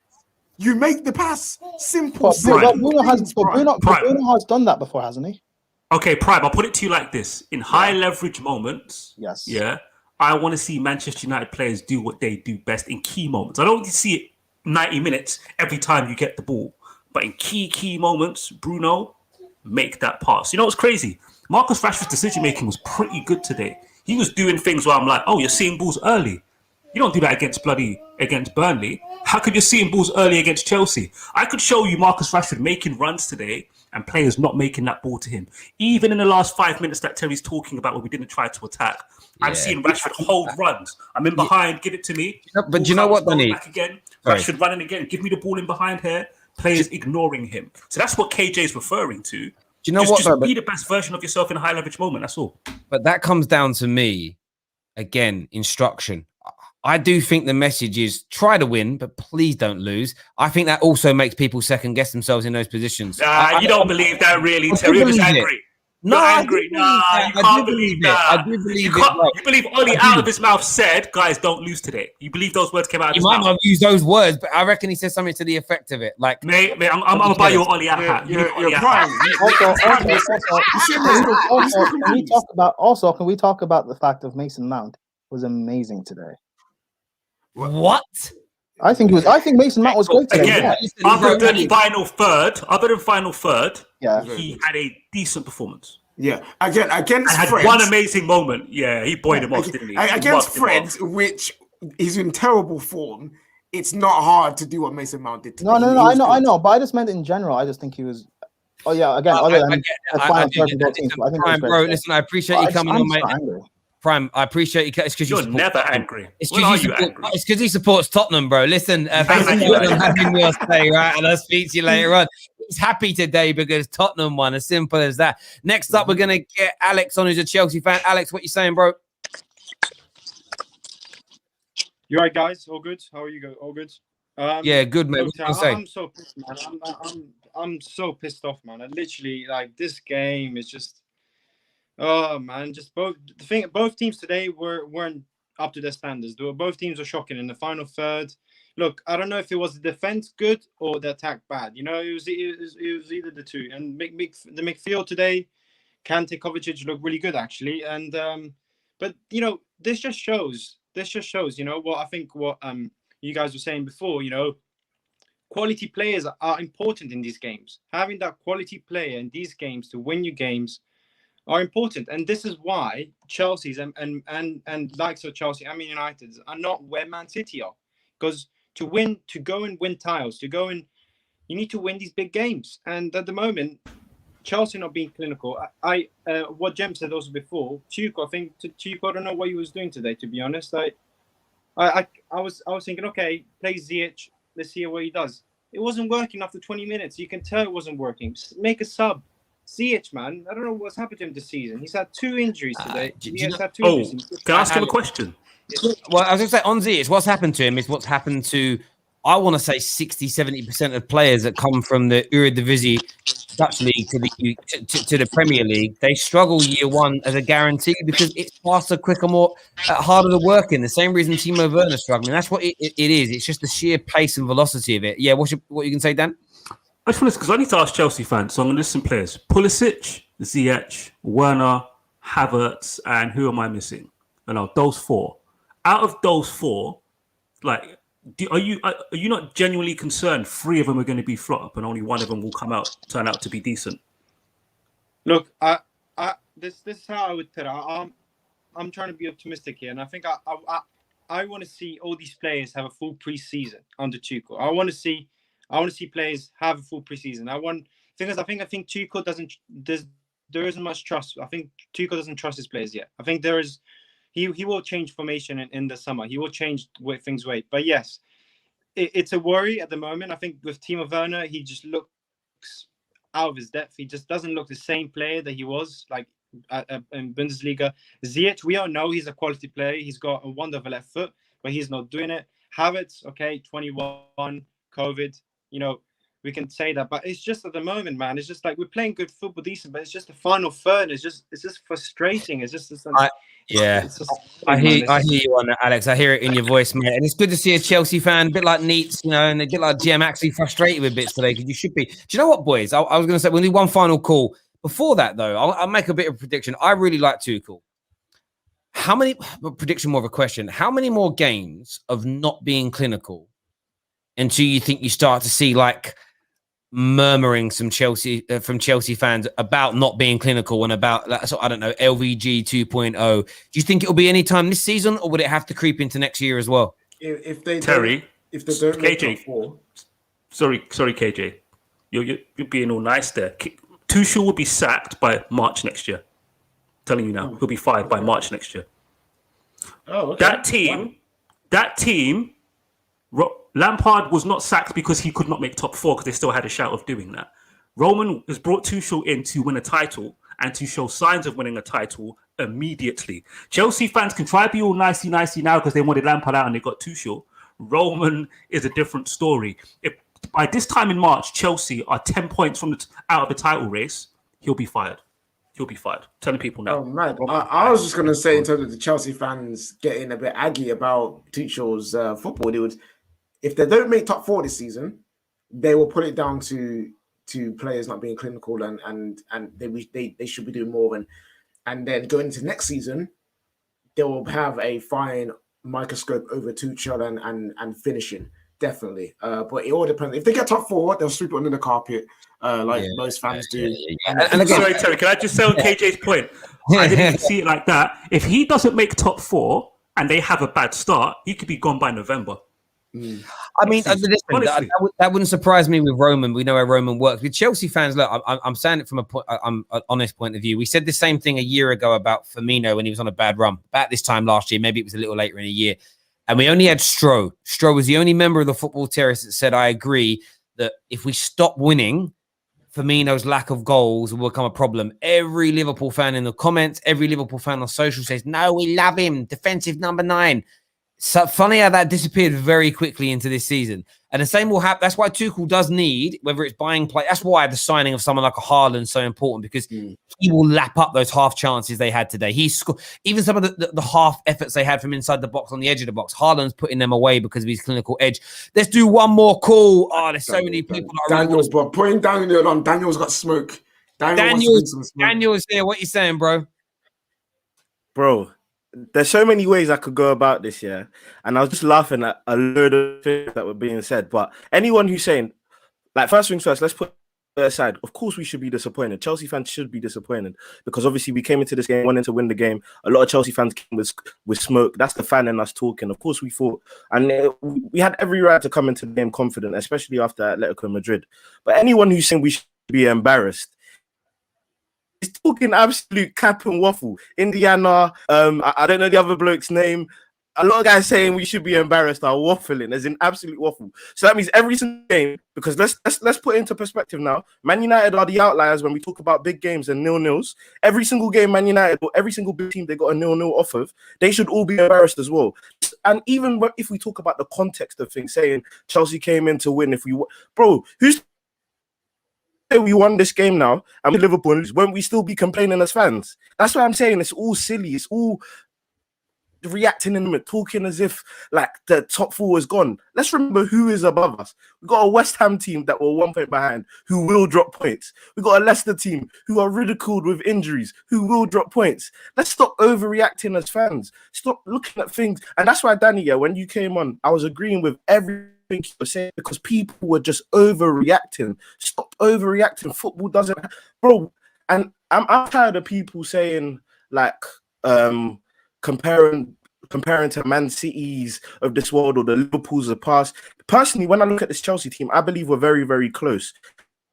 you make the pass. Simple. Bruno has done that before, hasn't he? Okay, Prime. I'll put it to you like this: in high leverage moments, yes, yeah. I want to see Manchester United players do what they do best in key moments. I don't see it 90 minutes every time you get the ball. But in key moments, Bruno, make that pass. You know what's crazy? Marcus Rashford's decision-making was pretty good today. He was doing things where I'm like, oh, you're seeing balls early. You don't do that against Burnley. How could you see balls early against Chelsea? I could show you Marcus Rashford making runs today and players not making that ball to him. Even in the last 5 minutes that Terry's talking about where we didn't try to attack, I've seen Rashford hold runs. I'm in behind, give it to me. But do you know what, Danny? Back again. Rashford running again, give me the ball in behind here. Players ignoring him. So that's what KJ's referring to. Do you know what? Just be the best version of yourself in a high leverage moment. That's all. But that comes down to me, again, instruction. I do think the message is try to win, but please don't lose. I think that also makes people second guess themselves in those positions. You don't believe that, really, Terry. You're just angry. No, angry. You can't believe that. I do believe it. You believe Ollie out of his mouth said, guys, don't lose today. You believe those words came out of his mouth? He might not use those words, but I reckon he said something to the effect of it. Like, mate, I'm going to buy your Ollie out hat. You're crying. Also, can we talk about the fact of Mason Mount was amazing today? What? I think Mason Mount was great today. Again, other than final third, Yeah. he had a decent performance. Yeah, against had Fred, one amazing moment. Yeah, he buoyed him off, didn't he? Against Fred, which is in terrible form, it's not hard to do what Mason Mount did. No, I know, but I just meant in general. I just think he was. Oh yeah, again, other than the final third of both teams, I think Prime, bro, listen, I appreciate you coming on, mate. Prime, I appreciate you. It's because you're never angry. It's because he supports Tottenham, bro. Listen, thanks for having me on today, right? And I'll speak to you later on. He's happy today because Tottenham won. As simple as that. Next up, we're gonna get Alex on, who's a Chelsea fan. Alex, what you saying, bro? You alright, guys? All good? How are you? All good? Yeah, good, man. Look, I'm so pissed, man. I'm so pissed off, man. I literally like this game is just. Oh man, just both teams today weren't up to their standards. Both teams were shocking in the final third. Look, I don't know if it was the defense good or the attack bad. You know, it was either the two. And the midfield today, Kante, Kovacic looked really good actually. And but you know, this just shows. You know what I think. What you guys were saying before. You know, quality players are important in these games. Having that quality player in these games to win your games are important, and this is why Chelsea's and likes of Chelsea, I mean United, are not where Man City are. Because to go and win titles, you need to win these big games. And at the moment, Chelsea not being clinical. What Jem said also before, Tuchel, I don't know what he was doing today. To be honest, I was thinking, okay, play Ziyech, let's see what he does. It wasn't working after 20 minutes. You can tell it wasn't working. Make a sub. Ziyech, man, I don't know what's happened to him this season. He's had 2 injuries today. Can I ask him a question? Well, I was going to say on Ziyech, what's happened to him is what's happened to, I want to say 60-70% of players that come from the Eredivisie Dutch league to the Premier League. They struggle year one as a guarantee because it's faster, quicker, more harder to work in. The same reason Timo Werner's struggling. That's what it is. It's just the sheer pace and velocity of it. Yeah, what you can say, Dan? I just want to, because I need to ask Chelsea fans, so I'm going to list some players. Pulisic, Ziyech, Werner, Havertz, and who am I missing? No, those 4. Out of those 4, like, are you not genuinely concerned 3 of them are going to be flop and only 1 of them will turn out to be decent? Look, this is how I would put it. I'm trying to be optimistic here, and I think I want to see all these players have a full preseason under Tuchel. I want to see players have a full preseason. I think Tuchel doesn't. There isn't much trust. I think Tuchel doesn't trust his players yet. I think there is. He will change formation in the summer. He will change where things wait. But yes, it's a worry at the moment. I think with Timo Werner, he just looks out of his depth. He just doesn't look the same player that he was like in Bundesliga. Ziyech, we all know he's a quality player. He's got a wonderful left foot, but he's not doing it. Havertz, okay, 21, COVID. You know, we can say that, but it's just at the moment, man. It's just like we're playing good football, decent, but it's just the final third. It's just frustrating. It's just I hear you on that, Alex. I hear it in your voice, mate. And it's good to see a Chelsea fan, a bit like Neats, you know, and a bit like GM actually frustrated with bits today because you should be. Do you know what, boys? I was going to say we'll do one final call. Before that, though, I'll make a bit of a prediction. I really like Tuchel. Prediction more of a question. How many more games of not being clinical until you think you start to see like murmuring from Chelsea fans about not being clinical and about that? So I don't know, LVG 2.0. Do you think it'll be any time this season, or would it have to creep into next year as well? If they Terry, don't make top 4. Sorry, KJ, you're being all nice there. Tuchel will be sacked by March next year. I'm telling you now, he'll be fired by March next year. Oh, okay. That team. Lampard was not sacked because he could not make top 4 because they still had a shout of doing that. Roman has brought Tuchel in to win a title and to show signs of winning a title immediately. Chelsea fans can try to be all nicey now because they wanted Lampard out and they got Tuchel. Roman is a different story. If by this time in March, Chelsea are 10 points out of the title race, he'll be fired. Telling people now. Oh, man. I was just going to say in terms of the Chelsea fans getting a bit aggy about Tuchel's football, if they don't make top 4 this season, they will put it down to players not being clinical and they should be doing more. And then going into next season, they will have a fine microscope over Tuchel and finishing. definitely. But it all depends. If they get top 4, they'll sweep it under the carpet, like most fans do. And again, sorry, Terry, can I just say on KJ's point? I didn't even see it like that. If he doesn't make top 4 and they have a bad start, he could be gone by November. I mean, listen, that wouldn't surprise me with Roman. We know how Roman works. With Chelsea fans, look, I'm saying it from an honest point of view. We said the same thing a year ago about Firmino when he was on a bad run. About this time last year, maybe it was a little later in the year. And we only had Stroh. Stroh was the only member of the Football Terrace that said, I agree that if we stop winning, Firmino's lack of goals will become a problem. Every Liverpool fan in the comments, every Liverpool fan on social says, no, we love him. Defensive number 9. So funny how that disappeared very quickly into this season. And the same will happen. That's why Tuchel does need, whether it's buying play. That's why the signing of someone like a Haaland is so important, because he will lap up those half chances they had today. Even some of the half efforts they had from inside the box on the edge of the box. Haaland's putting them away because of his clinical edge. Let's do one more call. Oh, there's so many people. Daniel's, bro, putting Daniel on. Daniel's got smoke. Daniel's here. What you saying, bro? Bro, there's so many ways I could go about this, yeah. And I was just laughing at a load of things that were being said. But anyone who's saying, like, first things first, let's put it aside. Of course, we should be disappointed. Chelsea fans should be disappointed because obviously we came into this game wanting to win the game. A lot of Chelsea fans came with smoke. That's the fan in us talking. Of course, we thought, and we had every right to come into the game confident, especially after Atletico Madrid. But anyone who's saying we should be embarrassed, he's talking absolute cap and waffle. Indiana, I don't know the other bloke's name. A lot of guys saying we should be embarrassed are waffling, as in absolute waffle. So that means every single game, because let's put it into perspective now. Man United are the outliers when we talk about big games and 0-0s. Every single game Man United, or every single big team they got a 0-0 off of, they should all be embarrassed as well. And even if we talk about the context of things, saying Chelsea came in to win, who's we won this game now and we Liverpool, won't we still be complaining as fans? That's what I'm saying. It's all silly. It's all reacting in it, talking as if like the top 4 is gone. Let's remember who is above us. We've got a West Ham team that were 1 point behind who will drop points. We've got a Leicester team who are ridiculed with injuries who will drop points. Let's stop overreacting as fans. Stop looking at things. And that's why, Danny, when you came on, I was agreeing with everything you were saying because people were just overreacting. Stop overreacting. Football doesn't, bro. And I'm tired of people saying like comparing to Man Cities of this world or the Liverpools of the past. Personally, when I look at this Chelsea team, I believe we're very, very close.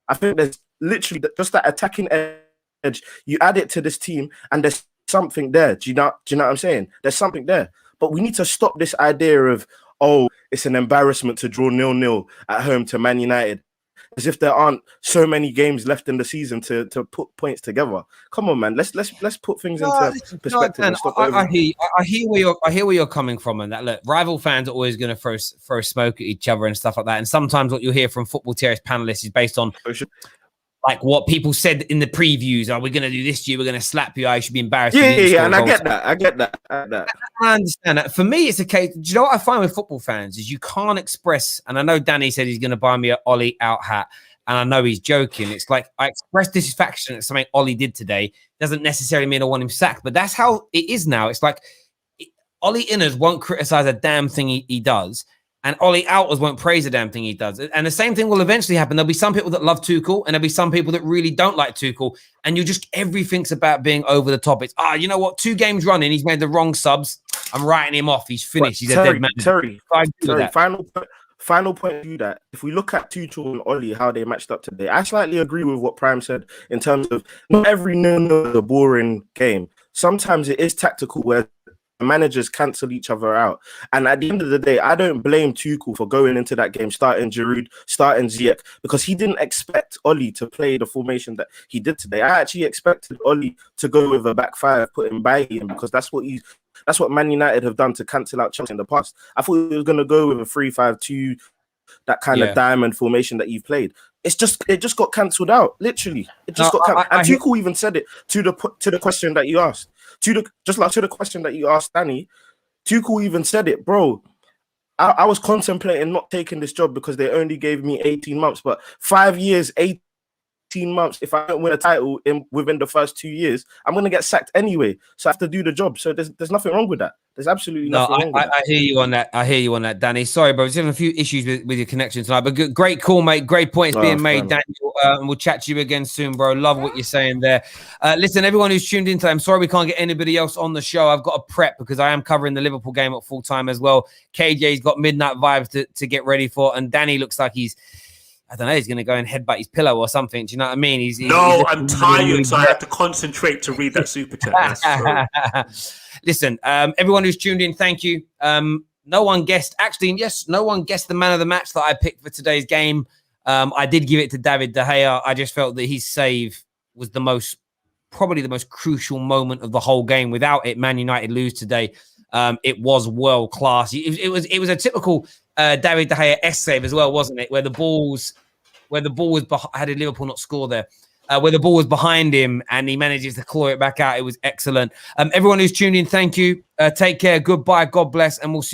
I think there's literally just that attacking edge. You add it to this team, and there's something there. Do you know what I'm saying? There's something there. But we need to stop this idea of, oh, it's an embarrassment to draw 0-0 at home to Man United, as if there aren't so many games left in the season to put points together. Come on, man. Let's put things into perspective. And stop I hear where you're coming from, and that look, rival fans are always going to throw smoke at each other and stuff like that. And sometimes what you'll hear from Football Terrace panelists is based on like what people said in the previews. Are we going to do this year? We're going to slap you. I should be embarrassed. Yeah. And I get that. I understand that. For me, it's a case. Do you know what I find with football fans is you can't express. And I know Danny said he's going to buy me an Ollie out hat, and I know he's joking. It's like I express dissatisfaction at something Ollie did today. Doesn't necessarily mean I want him sacked, but that's how it is now. It's like Ollie inners won't criticize a damn thing he does. And Ollie outers won't praise the damn thing he does. And the same thing will eventually happen. There'll be some people that love Tuchel, and there'll be some people that really don't like Tuchel. And everything's about being over the top. It's, you know what? 2 games running, he's made the wrong subs. I'm writing him off. He's finished. He's a dead man. Terry, final point to that. If we look at Tuchel and Ollie, how they matched up today, I slightly agree with what Prime said in terms of not every 0-0 is a boring game. Sometimes it is tactical where managers cancel each other out. And at the end of the day, I don't blame Tuchel for going into that game, starting Giroud, starting Ziyech, because he didn't expect Ollie to play the formation that he did today. I actually expected Ollie to go with a back 5, putting Bailly in, because that's what Man United have done to cancel out Chelsea in the past. I thought he was going to go with a 3-5-2, that kind of diamond formation that you've played. It just got cancelled out. Literally, it just got cancelled. And Tuchel even said it to the question that you asked. To the question that you asked, Danny, Tuchel even said it, bro. I was contemplating not taking this job because they only gave me 18 months, but 5 years, 18 18 months, if I don't win a title within the first 2 years, I'm going to get sacked anyway. So I have to do the job. So there's nothing wrong with that. There's absolutely nothing wrong with that. I hear you on that. I hear you on that, Danny. Sorry, bro. Just having a few issues with your connection tonight. But great call, mate. Great points being made, Daniel. And we'll chat to you again soon, bro. Love what you're saying there. Listen, everyone who's tuned in today, I'm sorry we can't get anybody else on the show. I've got to prep because I am covering the Liverpool game at full time as well. KJ's got midnight vibes to get ready for. And Danny looks like he's going to go and headbutt his pillow or something. Do you know what I mean? I'm tired, so I have to concentrate to read that super chat. Listen, everyone who's tuned in, thank you. No one guessed the man of the match that I picked for today's game. I did give it to David De Gea. I just felt that his save was probably the most crucial moment of the whole game. Without it, Man United lose today. It was world class. It was a typical David De Gea save as well, wasn't it? Where the ball was how did Liverpool not score there? Where the ball was behind him and he manages to claw it back out. It was excellent. Everyone who's tuned in, thank you. Take care. Goodbye. God bless. And we'll see